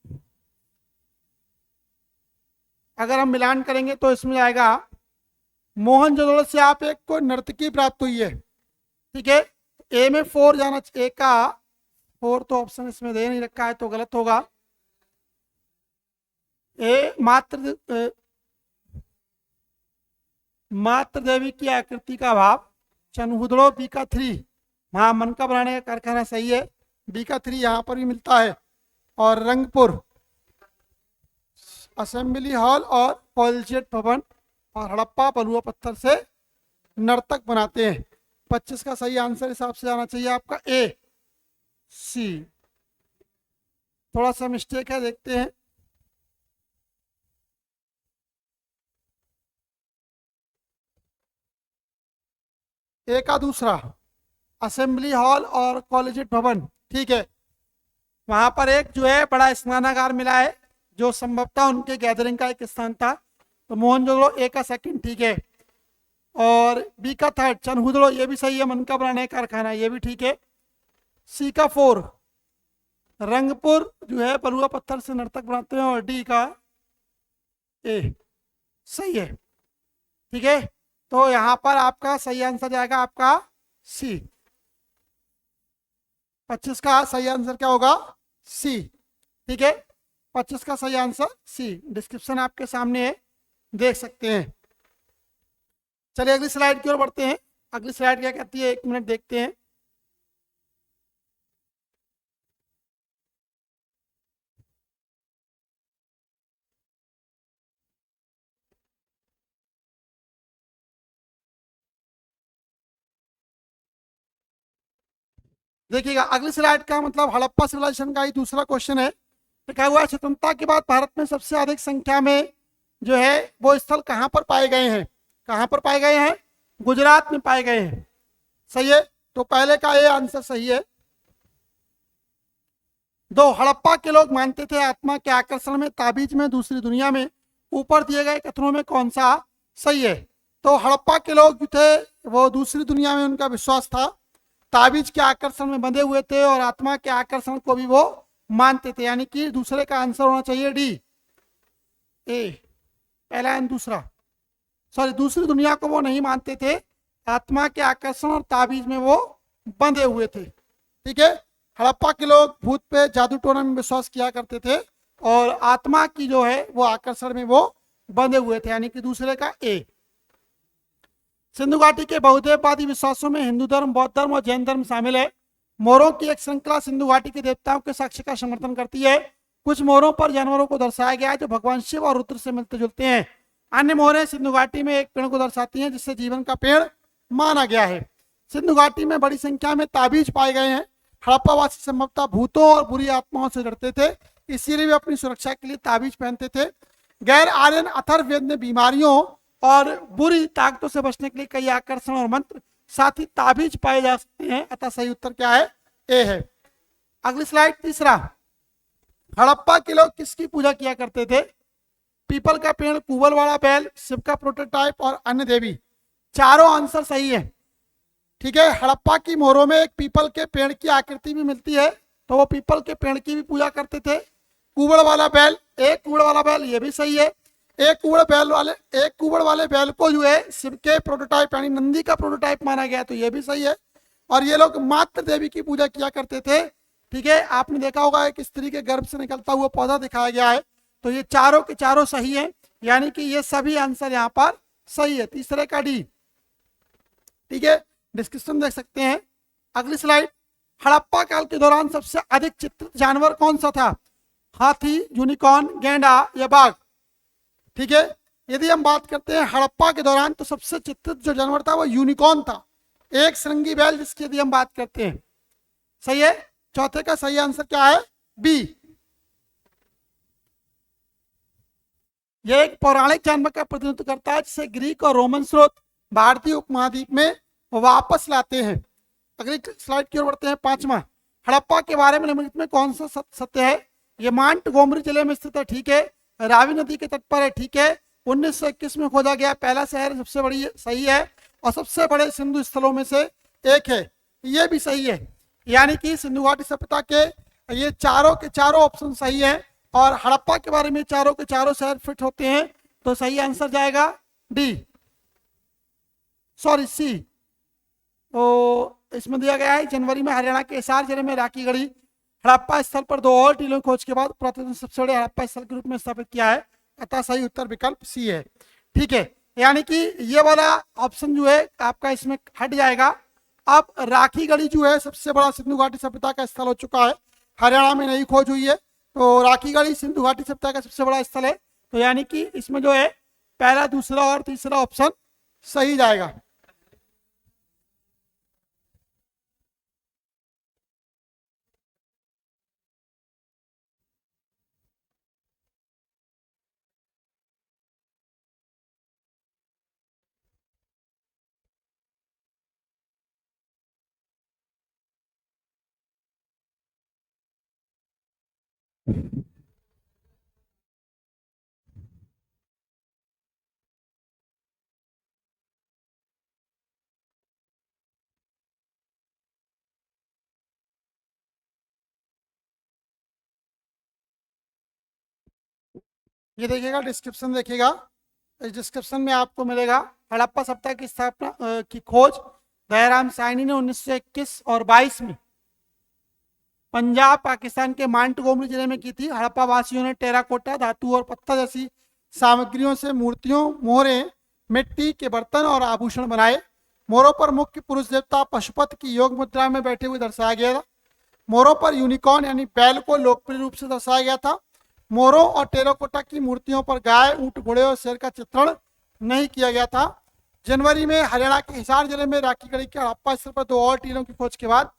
अगर हम मिलान करेंगे तो इसमें आएगा मोहनजोदड़ो से आप एक को नर्तकी प्राप्त हुई है। ठीक है, ए में 4 जाना चाहिए, ए का 4 तो ऑप्शन इसमें दे नहीं रखा है तो गलत होगा। ए मातृ देवी की आकृति का अभाव, चनहुदड़ो बी का 3, वहां मनका बनाने का कारखाना सही है, बी का 3 यहाँ पर भी मिलता है। और रंगपुर असेंबली हॉल और कॉलेजिएट भवन और हड़प्पा बलुआ पत्थर से नर्तक बनाते हैं। 25 का सही आंसर हिसाब से आना चाहिए आपका ए सी। थोड़ा सा मिस्टेक है, देखते हैं। ए का दूसरा असेंबली हॉल और कॉलेजिएट भवन, ठीक है, वहां पर एक जो है बड़ा स्नानागार मिला है जो संभवतः उनके गैदरिंग का एक स्थान था। तो मोहनजोदड़ो ए का सेकंड ठीक है। और बी का 3 चनहुदड़ो, ये भी सही है, मनका बनाने का कारखाना, ये भी ठीक है। सी का 4 रंगपुर जो है बलुआ पत्थर से नर्तक बनाते हैं, और डी का ए सही है। ठीक है, तो यहाँ पर आपका सही आंसर जाएगा आपका सी। 25 का सही आंसर क्या होगा? सी। ठीक है, 25 का सही आंसर सी। डिस्क्रिप्शन आपके सामने है, देख सकते हैं। चलिए अगली स्लाइड की ओर बढ़ते हैं। अगली स्लाइड क्या कहती है, 1 मिनट देखते हैं। देखिएगा अगली स्लाइड का मतलब हड़प्पा सिविलाइजेशन का ही दूसरा क्वेश्चन है। लिखा हुआ है स्वतंत्रता के बाद भारत में सबसे अधिक संख्या में जो है वो स्थल कहाँ पर पाए गए हैं? कहाँ पर पाए गए हैं? गुजरात में पाए गए हैं। सही है, तो पहले का ये आंसर सही है। 2 हड़प्पा के लोग मानते थे आत्मा के आकर्षण में, ताबीज में, दूसरी दुनिया में। ऊपर दिए गए कथनों में कौन सा सही है? तो हड़प्पा के लोग जो थे वो दूसरी दुनिया में उनका विश्वास था, ताबीज के आकर्षण में बंधे हुए थे और आत्मा के आकर्षण को भी वो मानते थे, यानी कि दूसरे का आंसर होना चाहिए डी। ए पहला एंड दूसरा, सॉरी, दूसरी दुनिया को वो नहीं मानते थे, आत्मा के आकर्षण और ताबीज में वो बंधे हुए थे। ठीक है, हड़प्पा के लोग भूत पे, जादू टोना में विश्वास किया करते थे और आत्मा की जो है वो आकर्षण में वो बंधे हुए थे, यानी कि दूसरे का ए। सिंधु घाटी के बहुदेववादी विश्वासों में हिंदू धर्म, बौद्ध धर्म और जैन धर्म शामिल है। मोरों की एक श्रृंखला सिंधु घाटी के देवताओं के साक्ष्य का समर्थन करती है। कुछ मोहरों पर जानवरों को दर्शाया गया है जो भगवान शिव और रुद्र से मिलते जुलते हैं। अन्य मोहरें सिंधु घाटी में एक पेड़ को दर्शाती हैं जिससे जीवन का पेड़ माना गया है। सिंधु घाटी में बड़ी संख्या में ताबीज पाए गए हैं। हड़प्पावासी संभवतः भूतों और बुरी आत्माओं से डरते थे, इसीलिए वे अपनी सुरक्षा के लिए ताबीज पहनते थे। गैर आर्यन अथर्ववेद ने बीमारियों और बुरी ताकतों से बचने के लिए कई आकर्षण और मंत्र, साथ ही ताबीज पाए जा सकते हैं, अतः सही उत्तर क्या है? ए है। अगली स्लाइड तीसरा, हड़प्पा के लोग किसकी पूजा किया करते थे? पीपल का पेड़, कुबल वाला बैल, शिव का प्रोटोटाइप और अन्य देवी। चारों आंसर सही है। ठीक है, हड़प्पा की मोहरों में एक पीपल के पेड़ की आकृति भी मिलती है, तो वो पीपल के पेड़ की भी पूजा करते थे। कुबड़ वाला बैल, एक कुबड़ वाला बैल, ये भी सही है। एक कुबड़ वाले बैल को जो है शिव के प्रोटोटाइप यानी नंदी का प्रोटोटाइप माना गया, तो ये भी सही है। और ये लोग मातृ देवी की पूजा किया करते थे। ठीक है, आपने देखा होगा एक स्त्री के गर्भ से निकलता हुआ पौधा दिखाया गया है। तो ये चारों के चारों सही है, यानी कि ये सभी आंसर यहाँ पर सही है, तीसरे का डी। ठीक है, डिस्क्रिप्शन देख सकते हैं। अगली स्लाइड, हड़प्पा काल के दौरान सबसे अधिक चित्रित जानवर कौन सा था? हाथी, यूनिकॉर्न, गैंडा या बाघ? ठीक है, यदि हम बात करते हैं हड़प्पा के दौरान तो सबसे चित्रित जो जानवर था वो यूनिकॉर्न था, एक श्रृंगी बैल, जिसकी यदि हम बात करते हैं। सही है, चौथे का सही आंसर क्या है? बी। यह एक पौराणिक जानवर का प्रतिनिधित्व करता है जिसे ग्रीक और रोमन स्रोत भारतीय उपमहाद्वीप में वापस लाते हैं। अगली स्लाइड की ओर बढ़ते हैं। पांचवा, हड़प्पा के बारे में निम्नलिखित में कौन सा सत्य है? ये मांट गोमरी जिले में स्थित है, ठीक है। रावी नदी के तट पर है, ठीक है। 1921 में खोदा गया पहला शहर, सबसे बड़ी, सही है। और सबसे बड़े सिंधु स्थलों में से एक है, ये भी सही है। यानी कि सिंधु घाटी सभ्यता के ये चारों के चारों ऑप्शन सही है। और हड़प्पा के बारे में चारों के चारों शहर फिट होते हैं, तो सही आंसर जाएगा डी, सॉरी सी। तो इसमें दिया गया है जनवरी में हरियाणा के हिसार जिले में राखी गढ़ी हड़प्पा स्थल पर 2 और टीलों की खोज के बाद पुरातन सबसे बड़े हड़प्पा स्थल के रूप में स्थापित किया है, अतः सही उत्तर विकल्प सी है। ठीक है, यानी कि ये वाला ऑप्शन जो है आपका इसमें हट जाएगा। अब राखी गढ़ी जो है सबसे बड़ा सिंधु घाटी सभ्यता का स्थल हो चुका है, हरियाणा में नई खोज हुई है। तो राखी गढ़ी सिंधु घाटी सभ्यता का सबसे बड़ा स्थल है, तो यानी कि इसमें जो है पहला, दूसरा और तीसरा ऑप्शन सही जाएगा। ये देखिएगा, डिस्क्रिप्शन देखिएगा, इस डिस्क्रिप्शन में आपको मिलेगा हड़प्पा सभ्यता की स्थापना की खोज दयाराम साहनी ने 1921 और 22 में पंजाब पाकिस्तान के मांटगोमरी जिले में की थी। हड़प्पा वासियों ने टेराकोटा, धातु और पत्थर जैसी सामग्रियों से मूर्तियों, मोहरें, मिट्टी के बर्तन और आभूषण बनाए। मोरों पर मुख्य पुरुष देवता पशुपति की योग मुद्रा में बैठे हुए दर्शाया गया था। मोरों पर यूनिकॉर्न यानी बैल को लोकप्रिय रूप से दर्शाया गया था। मोरों और टेराकोटा की मूर्तियों पर गाय, ऊंट, घोड़े और शेर का चित्रण नहीं किया गया था। जनवरी में हरियाणा के हिसार जिले में राखी गढ़ी के हड़प्पा स्थल पर 2 और टीलों की खोज के बाद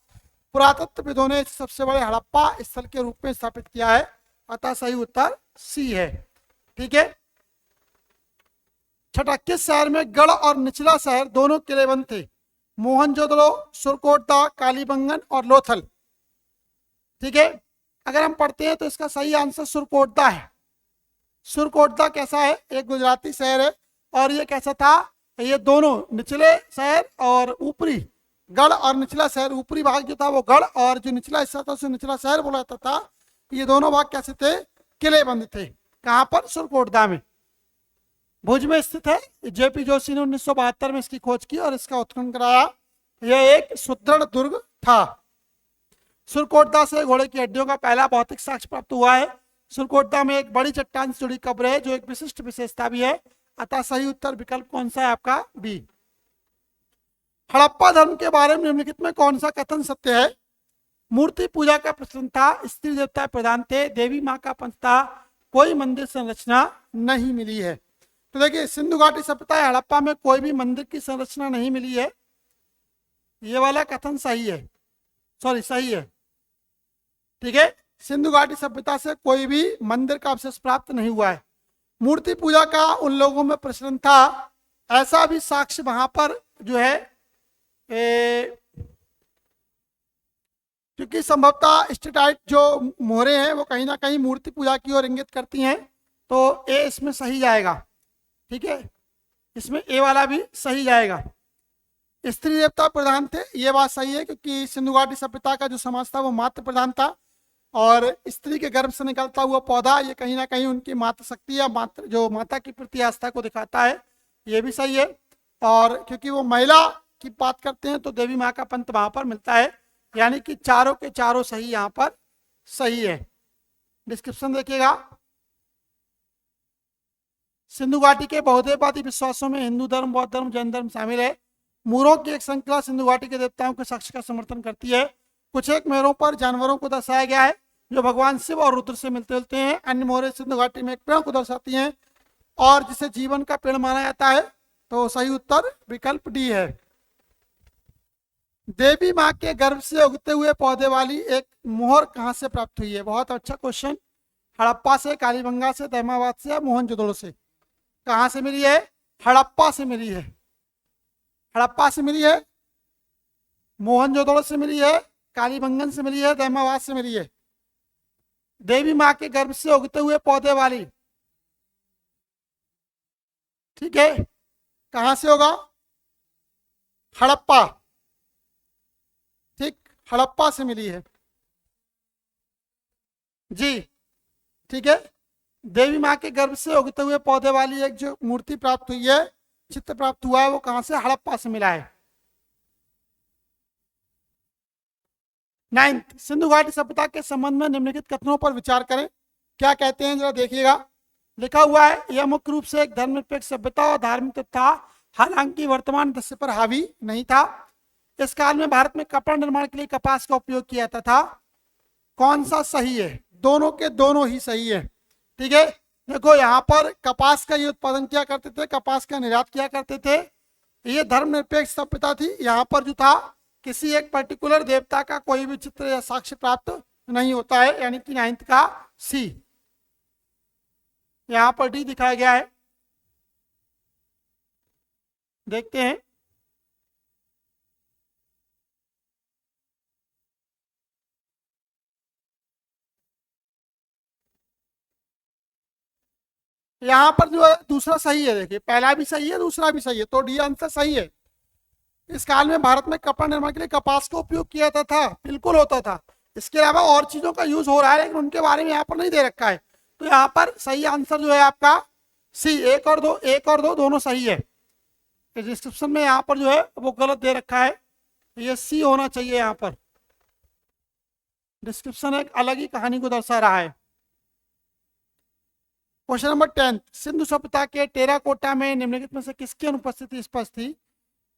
पुरातत्वविदों ने सबसे बड़े हड़प्पा स्थल के रूप में स्थापित किया है, अतः सही उत्तर सी है। ठीक है, छठा, किस शहर में गढ़ और निचला शहर दोनों किलेबंद थे? मोहनजोदड़ो, सुरकोटदा, कालीबंगन और लोथल। ठीक है, अगर हम पढ़ते हैं तो इसका सही आंसर सुरकोटदा है। सुरकोटदा कैसा है? एक गुजराती शहर है। और ये कैसा था? ये दोनों निचले शहर और ऊपरी, गढ़ और निचला शहर, ऊपरी भाग जो था वो गढ़ और जो निचला हिस्सा था उसे निचला शहर बोला जाता था। ये दोनों भाग कैसे थे? किलेबंद थे। कहाँ पर? सुरकोटदा में, भुज में स्थित है। जेपी जोशी ने 1972 में इसकी खोज की और इसका उत्खनन कराया। यह एक सुदृढ़ दुर्ग था। सुरकोटदा से घोड़े की हड्डियों का पहला भौतिक साक्ष्य प्राप्त हुआ है। सुरकोटदा में एक बड़ी चट्टान से जुड़ी कब्र है जो एक विशिष्ट विशेषता भी है, अतः सही उत्तर विकल्प कौन सा है आपका? बी। हड़प्पा धर्म के बारे में निम्नलिखित में कौन सा कथन सत्य है? मूर्ति पूजा का प्रचलन था, स्त्री देवता प्रधान थे, देवी माँ का पंथ था, कोई मंदिर संरचना नहीं मिली है। तो देखिए, सिंधु घाटी सभ्यता है, हड़प्पा में कोई भी मंदिर की संरचना नहीं मिली है, ये वाला कथन सही है, सॉरी सही है। ठीक है, सिंधु घाटी सभ्यता से कोई भी मंदिर का अवशेष प्राप्त नहीं हुआ है। मूर्ति पूजा का उन लोगों में प्रचलन था, ऐसा भी साक्ष्य वहां पर जो है क्योंकि संभवतः स्टेटाइट जो मोहरे हैं वो कहीं ना कहीं मूर्ति पूजा की ओर इंगित करती हैं, तो ए इसमें सही जाएगा। ठीक है, इसमें ए वाला भी सही जाएगा। स्त्री देवता प्रधान थे, ये बात सही है, क्योंकि सिंधु घाटी सभ्यता का जो समाज था वो मातृ प्रधान था और स्त्री के गर्भ से निकलता हुआ पौधा, ये कहीं ना कहीं उनकी मातृशक्ति या माता की प्रति आस्था को दिखाता है, ये भी सही है। और क्योंकि वो महिला की बात करते हैं तो देवी माँ का पंथ वहां पर मिलता है, यानी कि चारों के चारों सही यहाँ पर सही है। डिस्क्रिप्शन देखिएगा। सिंधु घाटी के बहुदेववादी विश्वासों में हिंदू धर्म, बौद्ध धर्म, जैन धर्म शामिल है। मुहरों की एक श्रृंखला सिंधु घाटी के देवताओं के साक्ष्य का समर्थन करती है। कुछ एक मोहरों पर जानवरों को दर्शाया गया है जो भगवान शिव और रुद्र से मिलते जुलते हैं। अन्य मोहरें सिंधु घाटी में एक पेड़ को दर्शाती हैं और जिसे जीवन का पेड़ माना जाता है। तो सही उत्तर विकल्प डी है। देवी माँ के गर्भ से उगते हुए पौधे वाली एक मोहर कहाँ से प्राप्त हुई है? बहुत अच्छा क्वेश्चन। हड़प्पा से, कालीबंगा से, दहमाबाद से या मोहनजोदड़ो से? कहाँ से मिली है? हड़प्पा से मिली है। हड़प्पा से मिली है, मोहनजोदड़ो से मिली है, कालीबंगन से मिली है, दहमाबाद से मिली है। देवी माँ के गर्भ से उगते हुए पौधे वाली, ठीक है, कहां से होगा? हड़प्पा, ठीक, हड़प्पा से मिली है जी, ठीक है। देवी माँ के गर्भ से उगते हुए पौधे वाली एक जो मूर्ति प्राप्त हुई है, चित्र प्राप्त हुआ है, वो कहां से? हड़प्पा से मिला है। 9th, सिंधु घाटी सभ्यता के संबंध में निम्नलिखित कथनों पर विचार करें। क्या कहते हैं जरा देखिएगा। लिखा हुआ है, यह मुख्य रूप से एक धर्मनिरपेक्ष सभ्यता और धार्मिक था, हालांकि वर्तमान दृश्य पर हावी नहीं था। इस काल में भारत में कपड़ा निर्माण के लिए कपास का उपयोग किया जाता था। कौन सा सही है? दोनों के दोनों ही सही है, ठीक है। देखो यहाँ पर कपास का ये उत्पादन किया करते थे, कपास का निर्यात किया करते थे, ये धर्मनिरपेक्ष सभ्यता थी। यहाँ पर जो था किसी एक पर्टिकुलर देवता का कोई भी चित्र या साक्ष्य प्राप्त नहीं होता है, यानी कि 9th का सी। यहाँ पर डी दिखाया गया है, देखते हैं। यहाँ पर जो है दूसरा सही है, देखिए पहला भी सही है, दूसरा भी सही है, तो डी आंसर सही है। इस काल में भारत में कपड़ा निर्माण के लिए कपास का उपयोग किया जाता था, बिल्कुल होता था। इसके अलावा और चीजों का यूज हो रहा है, लेकिन उनके बारे में यहाँ पर नहीं दे रखा है। तो यहाँ पर सही आंसर जो है आपका सी। एक और दो दोनों सही है। डिस्क्रिप्शन में यहाँ पर जो है वो गलत दे रखा है, ये सी होना चाहिए। यहाँ पर डिस्क्रिप्शन एक अलग ही कहानी को दर्शा रहा है। क्वेश्चन नंबर 10, सिंधु सभ्यता के टेराकोटा में निम्नलिखित में से किसकी अनुपस्थिति स्पष्ट थी?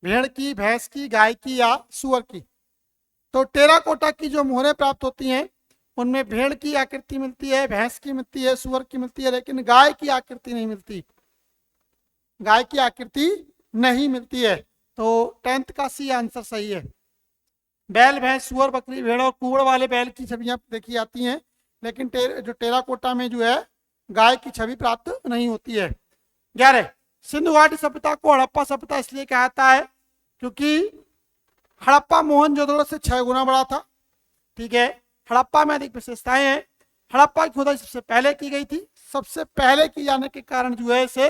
भेड़ की, भैंस की, गाय की या सुअर की? तो टेराकोटा की जो मोहरें प्राप्त होती हैं उनमें भेड़ की आकृति मिलती है, भैंस की मिलती है, सुअर की मिलती है, लेकिन गाय की आकृति नहीं मिलती। गाय की आकृति नहीं मिलती है। तो 10th का सी आंसर सही है। बैल, भैंस, सुअर, बकरी, भेड़ और कुड़ वाले बैल की छवियां देखी जाती हैं, लेकिन जो टेराकोटा में जो है गाय की छवि प्राप्त नहीं होती है। 11, सिंधु घाटी सभ्यता को हड़प्पा सभ्यता इसलिए कहा जाता है क्योंकि हड़प्पा मोहनजोदड़ो से 6 गुना बड़ा था, ठीक है। हड़प्पा में अधिक विशेषताएं हैं। हड़प्पा की खुदाई सबसे पहले की गई थी, सबसे पहले की जाने के कारण जो है इसे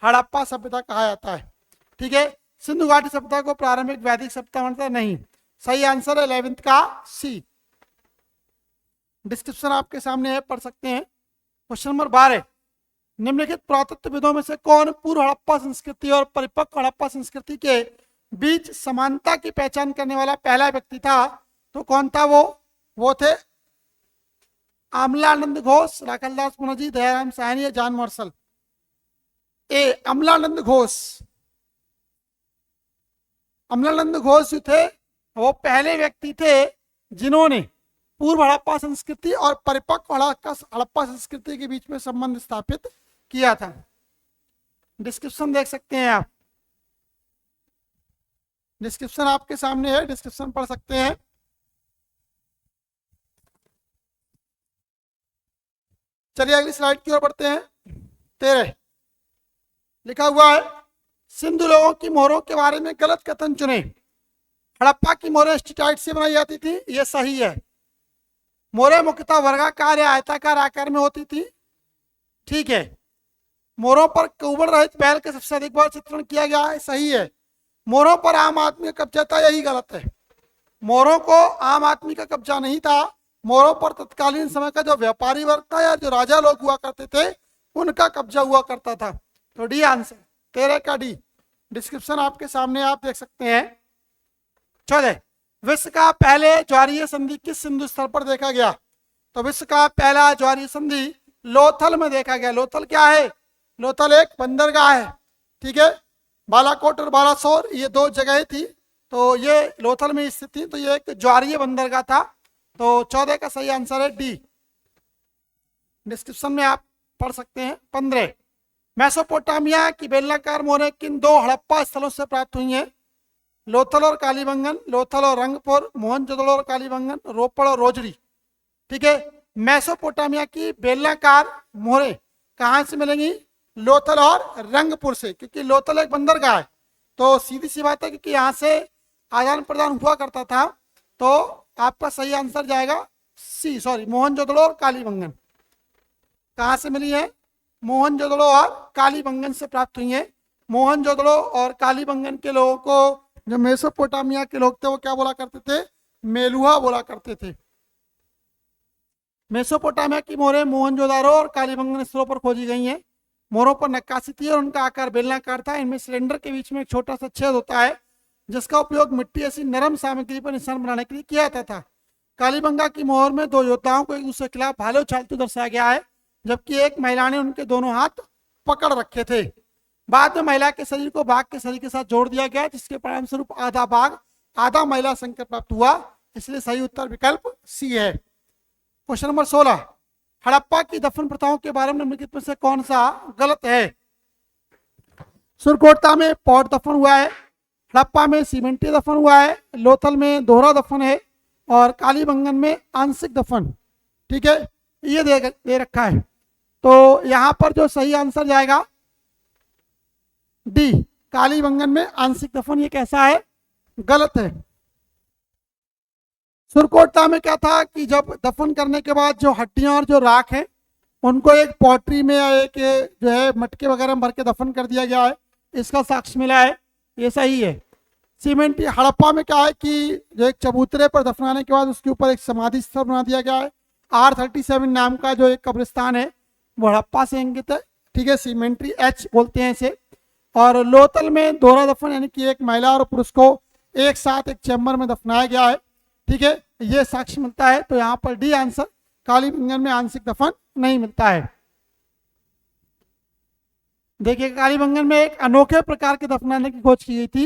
हड़प्पा सभ्यता कहा जाता है, ठीक है। सिंधु घाटी सभ्यता को प्रारंभिक वैदिक सभ्यता मानता नहीं। सही आंसर है 11th का सी। डिस्क्रिप्शन आपके सामने है, पढ़ सकते हैं। क्वेश्चन नंबर 12, निम्नलिखित पुरातत्वविदों में से कौन पूर्व हड़प्पा संस्कृति और परिपक्व हड़प्पा संस्कृति के बीच समानता की पहचान करने वाला पहला व्यक्ति था? तो कौन था वो थे अमलानंद घोष, राखलदास मुनजी, दयाराम साहनी या जॉन मार्शल? ए, अमलानंद घोष। अमलानंद घोष जो थे वो पहले व्यक्ति थे जिन्होंने पूर्व हड़प्पा संस्कृति और परिपक्व हड़प्पा संस्कृति के बीच में संबंध स्थापित किया था। डिस्क्रिप्शन देख सकते हैं आप, डिस्क्रिप्शन आपके सामने है, डिस्क्रिप्शन पढ़ सकते हैं। चलिए अगली स्लाइड की ओर बढ़ते हैं। 13, लिखा हुआ है, सिंधु लोगों की मोहरों के बारे में गलत कथन चुने। हड़प्पा की मोहरें स्टेटाइट से बनाई जाती थी, यह सही है। मोहरें मुख्यतः वर्गाकार या आयताकार आकार में होती थी, ठीक है। मोहरों पर कुबड़ रहित बैल का सबसे अधिक बार चित्रण किया गया है, सही है। मोहरों पर आम आदमी का कब्जा था, यही गलत है। मोहरों को आम आदमी का कब्जा नहीं था, मोरों पर तत्कालीन समय का जो व्यापारी वर्ग था या जो राजा लोग हुआ करते थे उनका कब्जा हुआ करता था। तो डी आंसर, 13 का डी। डिस्क्रिप्शन आपके सामने आप देख सकते हैं। 14, विश्व का पहले ज्वारीय संधि किस सिंधु स्थल पर देखा गया? तो विश्व का पहला ज्वारीय संधि लोथल में देखा गया। लोथल क्या है? लोथल एक बंदरगाह है, ठीक है। बालाकोट और बालासोर ये दो जगह थी, तो ये लोथल में स्थित थी, तो ये एक ज्वारीय बंदरगाह था। तो 14 का सही आंसर है डी। डिस्क्रिप्शन में आप पढ़ सकते हैं। 15, मेसोपोटामिया की बेलनाकार मोहरें किन दो हड़प्पा स्थलों से प्राप्त हुई हैं? लोथल और कालीबंगन, लोथल और रंगपुर, मोहनजोदड़ो और कालीबंगन, रोपड़ और रोजड़ी, ठीक है। मेसोपोटामिया की बेलनाकार मोहरें कहाँ से मिलेंगी? लोथल और रंगपुर से, क्योंकि लोथल एक बंदरगाह है, तो सीधी सी बात है, क्योंकि यहाँ से आदान प्रदान हुआ करता था। तो आपका सही आंसर जाएगा सी, सॉरी, मोहनजोदड़ो और कालीबंगन। कहाँ से मिली है? मोहनजोदड़ो और कालीबंगन से प्राप्त हुई है। मोहनजोदड़ो और कालीबंगन के लोगों को, जो मेसोपोटामिया के लोग थे, वो क्या बोला करते थे? मेलुहा बोला करते थे। मेसोपोटामिया की मोहरें मोहनजोदारो और कालीबंगन स्थलों पर खोजी गई हैं। मोहरों पर नक्काशी थी और उनका आकार बेलनाकार था। इनमें सिलेंडर के बीच में एक छोटा सा छेद होता है, जिसका उपयोग मिट्टी ऐसी नरम सामग्री पर निशान बनाने के लिए किया जाता था। कालीबंगा की मोहर में दो योद्धाओं को एक दूसरे के खिलाफ भाले उछालते दर्शाया गया है, जबकि एक महिला ने उनके दोनों हाथ पकड़ रखे थे। बाद में महिला के शरीर को बाघ के शरीर के साथ जोड़ दिया गया, जिसके परिणाम स्वरूप आधा बाघ आधा महिला संख्या प्राप्त हुआ। इसलिए सही उत्तर विकल्प सी है। क्वेश्चन नंबर 16, हड़प्पा की दफन प्रथाओं के बारे में निम्नलिखित में से कौन सा गलत है? सुरकोटता में पॉट दफन हुआ है, हड़प्पा में सीमेंटी दफन हुआ है, लोथल में दोहरा दफन है, और कालीबंगन में आंशिक दफन, ठीक है, ये दे रखा है। तो यहां पर जो सही आंसर जाएगा डी, कालीबंगन में आंशिक दफन। ये कैसा है? गलत है। सुरकोटता में क्या था कि जब दफन करने के बाद जो हड्डियां और जो राख है उनको एक पॉटरी में या एक जो है मटके वगैरह में भर के दफन कर दिया गया है, इसका साक्ष्य मिला है, ये सही है। सीमेंटी हड़प्पा में क्या है कि जो एक चबूतरे पर दफनाने के बाद उसके ऊपर एक समाधि स्थल बना दिया गया है। R37 नाम का जो एक कब्रिस्तान है वो हड़प्पा से इंगित है, ठीक है, सीमेंट्री एच बोलते हैं इसे। और लोथल में दोहरा दफन, यानी कि एक महिला और पुरुष को एक साथ एक चैम्बर में दफनाया गया है, ठीक है, ये साक्ष्य मिलता है। तो यहाँ पर डी आंसर, कालीबंगन में आंशिक दफन नहीं मिलता है। देखिए, कालीबंगन में एक अनोखे प्रकार के दफनाने की खोज की गई थी।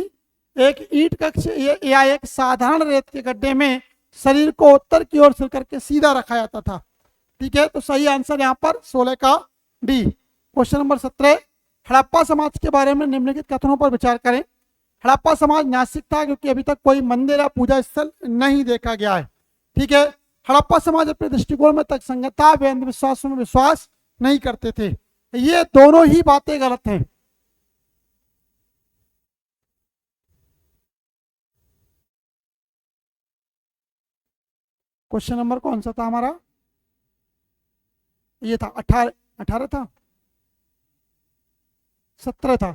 एक ईंट कक्ष या एक साधारण रेत के गड्ढे में शरीर को उत्तर की ओर सिर करके सीधा रखा जाता था, ठीक है। तो सही आंसर यहाँ पर 16 का डी। क्वेश्चन नंबर 17, हड़प्पा समाज के बारे में निम्नलिखित कथनों पर विचार करें। हड़प्पा समाज नास्तिक था क्योंकि अभी तक कोई मंदिर या पूजा स्थल नहीं देखा गया है, ठीक है। हड़प्पा समाज अपने दृष्टिकोण में तर्कसंगत था, वे अंधविश्वासों में विश्वास नहीं करते थे। ये दोनों ही बातें गलत हैं। क्वेश्चन नंबर कौन सा था हमारा? ये था 18 था, 17 था।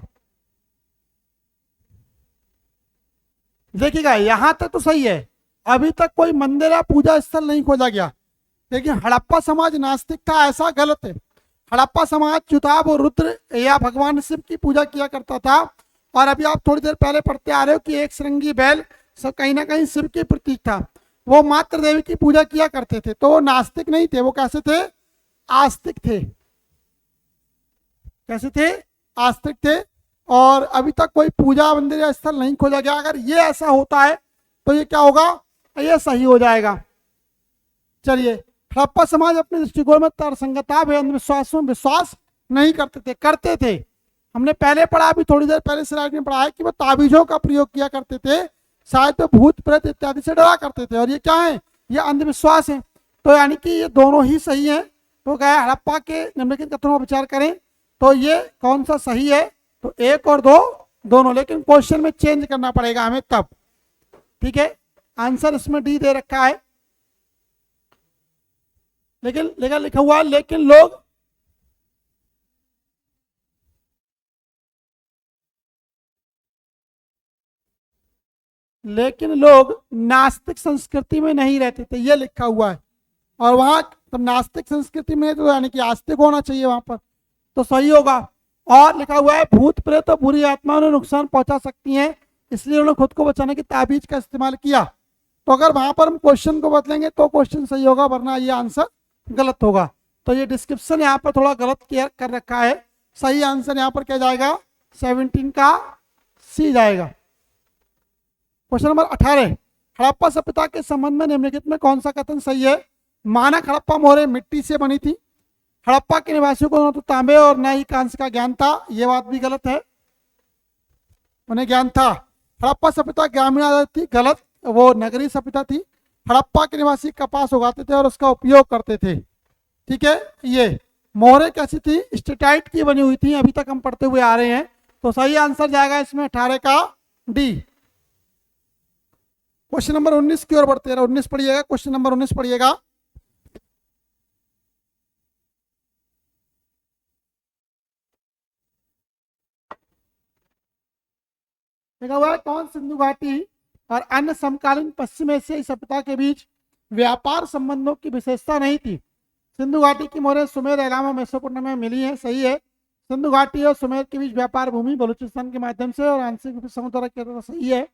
देखिएगा, यहां तक तो सही है, अभी तक कोई मंदिर या पूजा स्थल नहीं खोजा गया, लेकिन हड़प्पा समाज नास्तिक था ऐसा गलत है। हड़प्पा समाज जो था वो रुद्र या भगवान शिव की पूजा किया करता था। और अभी आप थोड़ी देर पहले पढ़ते आ रहे हो कि एक श्रृंगी बैल सब कहीं ना कहीं शिव के प्रतीक था। वो मात्र देवी की पूजा किया करते थे, तो वो नास्तिक नहीं थे, वो कैसे थे? आस्तिक थे। कैसे थे? आस्तिक थे। और अभी तक कोई पूजा मंदिर या स्थल नहीं खोजा गया। अगर ये ऐसा होता है तो ये क्या होगा? ये सही हो जाएगा। चलिए, हड़प्पा समाज अपने दृष्टिकोण में तर्कसंगत था, वे अंधविश्वासों में विश्वास नहीं करते थे। हमने पहले पढ़ा, अभी थोड़ी देर पहले स्लाइड में पढ़ा है कि वो ताबीजों का प्रयोग किया करते थे, शायद तो भूत प्रेत इत्यादि से डरा करते थे, और ये क्या है? ये अंधविश्वास है। तो यानी कि ये दोनों ही सही है। तो क्या हड़प्पा के निम्नलिखित कथनों पर विचार करें तो ये कौन सा सही है? तो 1 और 2 दोनों, लेकिन क्वेश्चन में चेंज करना पड़ेगा हमें तब, ठीक है। आंसर इसमें डी दे रखा है, लेकिन लिखा हुआ लेकिन लोग नास्तिक संस्कृति में नहीं रहते थे, ये लिखा हुआ है। और वहाँ तब नास्तिक संस्कृति में तो यानी कि आस्तिक होना चाहिए वहाँ पर, तो सही होगा। और लिखा हुआ है भूत प्रेत और बुरी आत्माओं ने नुकसान पहुंचा सकती हैं, इसलिए उन्होंने खुद को बचाने की ताबीज का इस्तेमाल किया। तो अगर वहां पर हम क्वेश्चन को बदलेंगे तो क्वेश्चन सही होगा, वरना ये आंसर गलत होगा। तो ये डिस्क्रिप्शन यहाँ पर थोड़ा गलत किया कर रखा है। सही आंसर यहाँ पर क्या जाएगा, 17 का सी जाएगा। क्वेश्चन नंबर 18, हड़प्पा सभ्यता के संबंध में निम्नलिखित में कौन सा कथन सही है। मानक हड़प्पा मोहरें मिट्टी से बनी थी। हड़प्पा के निवासियों को न तो तांबे और न ही कांस्य का ज्ञान था, यह बात भी गलत है, उन्हें ज्ञान था। हड़प्पा सभ्यता ग्रामीण आधारित थी, गलत, वो नगरीय सभ्यता थी। हड़प्पा के निवासी कपास उगाते थे और उसका उपयोग करते थे। ठीक है, ये मोहरें कैसी थी, स्टेटाइट की बनी हुई थी, अभी तक हम पढ़ते हुए आ रहे हैं। तो सही आंसर जाएगा इसमें 18 का डी। क्वेश्चन नंबर 19 की ओर बढ़ते हैं, 19 पढ़िएगा, क्वेश्चन नंबर 19 पढ़िएगा। लिखा हुआ है कौन सिंधु घाटी और अन्य समकालीन पश्चिम एशियाई सभ्यता के बीच व्यापार संबंधों की विशेषता नहीं थी। सिंधु घाटी की मोहरें सुमेर, एलाम और मेसोपोटामिया में मिली है, सही है। सिंधु घाटी और सुमेर के बीच व्यापार भूमि बलूचिस्तान के माध्यम से और आंशिक रूप से समुद्र किया था, सही है।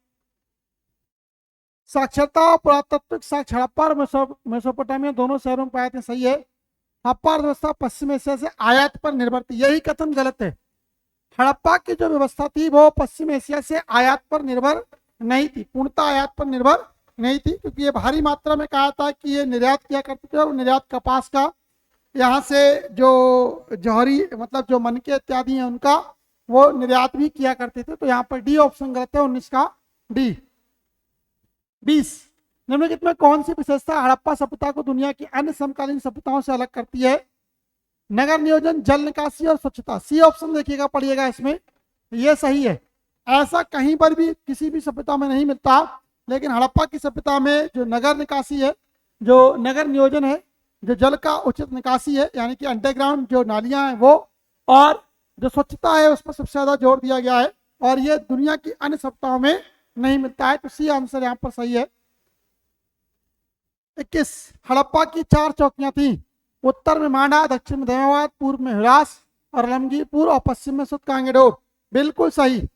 साक्षरता और पुरातात्विक साक्ष्य हड़प्पा और मेसोपोटामिया दोनों शहरों में पाए थे, सही है। हड़प्पा अर्थव्यवस्था पश्चिम एशिया से आयात पर निर्भर थी, यही कथन गलत है। हड़प्पा की जो व्यवस्था थी वो पश्चिम एशिया से आयात पर निर्भर नहीं थी, पूर्णतः आयात पर निर्भर नहीं थी, क्योंकि ये भारी मात्रा में कहा था कि ये निर्यात किया करते थे, और निर्यात कपास का, यहाँ से जो जौहरी मतलब जो मनके इत्यादि हैं उनका वो निर्यात भी किया करते थे। तो यहाँ पर डी ऑप्शन गलत है, 19 का डी। 20, निम्नलिखित में कौन सी विशेषता हड़प्पा सभ्यता को दुनिया की अन्य समकालीन सभ्यताओं से अलग करती है। नगर नियोजन, जल निकासी और स्वच्छता, सी ऑप्शन देखिएगा, पढ़िएगा, इसमें ये सही है। ऐसा कहीं पर भी किसी भी सभ्यता में नहीं मिलता, लेकिन हड़प्पा की सभ्यता में जो नगर निकासी है, जो नगर नियोजन है, जो जल का उचित निकासी है यानी कि अंडरग्राउंड जो नालियां हैं वो, और जो स्वच्छता है उस पर सबसे ज्यादा जोर दिया गया है, और ये दुनिया की अन्य सभ्यताओं में नहीं मिलता है। तो सी आंसर यहाँ पर सही है। 21, हड़प्पा की 4 चौकियां थी, उत्तर में मांडा, दक्षिण में धैमाबाद, पूर्व में हिरास और अलमगीरपुर, और पश्चिम में सुतकांगेडोर, बिल्कुल सही।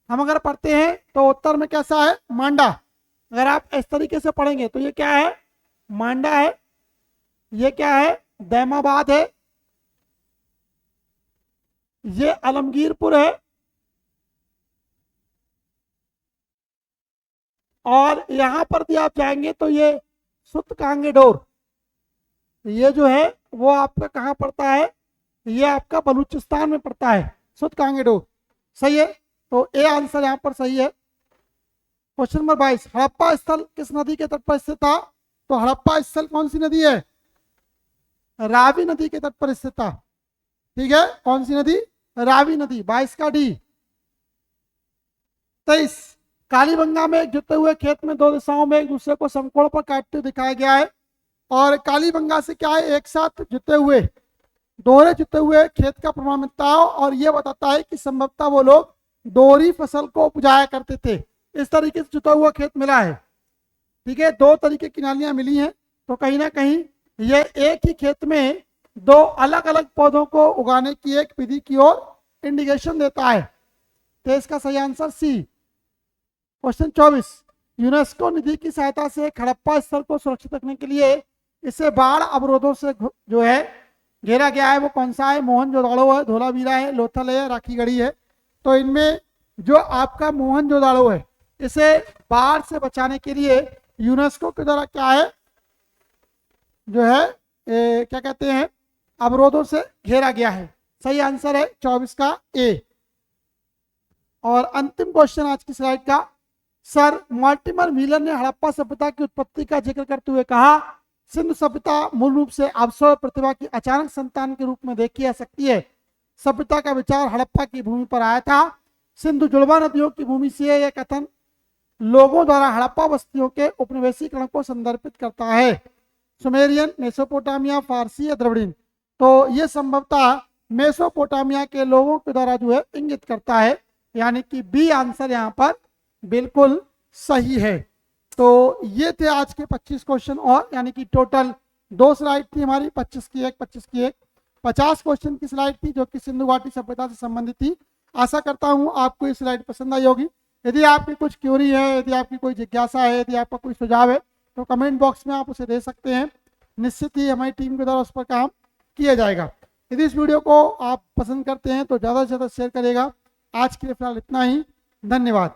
हम अगर पढ़ते हैं तो उत्तर में कैसा है, मांडा। अगर आप इस तरीके से पढ़ेंगे तो ये क्या है, मांडा है, ये क्या है, धैमाबाद है, ये अलमगीरपुर है, और यहां पर भी आप जाएंगे तो ये सुतकांगेडोर, ये जो है वो आपका कहाँ पड़ता है, ये आपका बलूचिस्तान में पड़ता है, सुतकांगेडोर, सही है। तो ए आंसर यहाँ पर सही है। क्वेश्चन नंबर 22, हड़प्पा स्थल किस नदी के तट पर स्थित था। तो हड़प्पा स्थल कौन सी नदी है, रावी नदी के तट पर स्थित था। ठीक है, कौन सी नदी, रावी नदी, 22 का डी। 23, कालीबंगा में एक जुते हुए खेत में 2 दिशाओं में एक दूसरे को समकोण पर काटते हुए दिखाया गया है, और कालीबंगा से क्या है, एक साथ जुते हुए, दोहरे जुते हुए खेत का प्रमाण मिलता है, और यह बताता है कि संभवतः वो लोग दोहरी फसल को उपजाया करते थे। इस तरीके से जुता हुआ खेत मिला है। ठीक है, 2 तरीके की नालियां मिली हैं, तो कहीं ना कहीं ये एक ही खेत में 2 अलग अलग पौधों को उगाने की एक विधि की ओर इंडिकेशन देता है। तो इसका सही आंसर सी। क्वेश्चन 24, यूनेस्को निधि की सहायता से हड़प्पा स्थल को सुरक्षित रखने के लिए इसे बाढ़ अवरोधों से जो है घेरा गया है, वो कौन सा है, मोहनजोदड़ो है, धोलावीरा है, लोथल है, राखीगढ़ी है। तो इनमें जो आपका मोहनजोदड़ो है, इसे बाढ़ से बचाने के लिए यूनेस्को के द्वारा क्या है, जो है क्या कहते हैं, अवरोधों से घेरा गया है। सही आंसर है 24 का ए। और अंतिम क्वेश्चन आज की स्लाइड का, सर मॉर्टिमर व्हीलर ने हड़प्पा सभ्यता की उत्पत्ति का जिक्र करते हुए कहा, सिंधु सभ्यता मूल रूप से अवसर प्रतिभा की अचानक संतान के रूप में देखी जा सकती है। सभ्यता का विचार हड़प्पा की भूमि पर आया था। सिंधु जुड़वा नदियों की भूमि से यह कथन लोगों द्वारा हड़प्पा बस्तियों के उपनिवेशीकरण को संदर्भित करता है। सुमेरियन, मेसोपोटामिया, फारसी या द्रविड़ीन, तो ये संभवतः मेसोपोटामिया के लोगों के द्वारा जो है इंगित करता है, यानी कि बी आंसर यहाँ पर बिल्कुल सही है। तो ये थे आज के 25 क्वेश्चन, और यानी कि टोटल 2 स्लाइड थी हमारी, 25 की एक, 25 की एक, 50 क्वेश्चन की स्लाइड थी जो कि सिंधु घाटी सभ्यता से संबंधित थी। आशा करता हूँ आपको ये स्लाइड पसंद आई होगी। यदि आपकी कुछ क्यूरी है, यदि आपकी कोई जिज्ञासा है, यदि आपका कोई सुझाव है तो कमेंट बॉक्स में आप उसे दे सकते हैं। निश्चित ही हमारी टीम के द्वारा उस पर काम किया जाएगा। यदि इस वीडियो को आप पसंद करते हैं तो ज़्यादा से ज़्यादा शेयर करिएगा। आज के लिए फिलहाल इतना ही, धन्यवाद।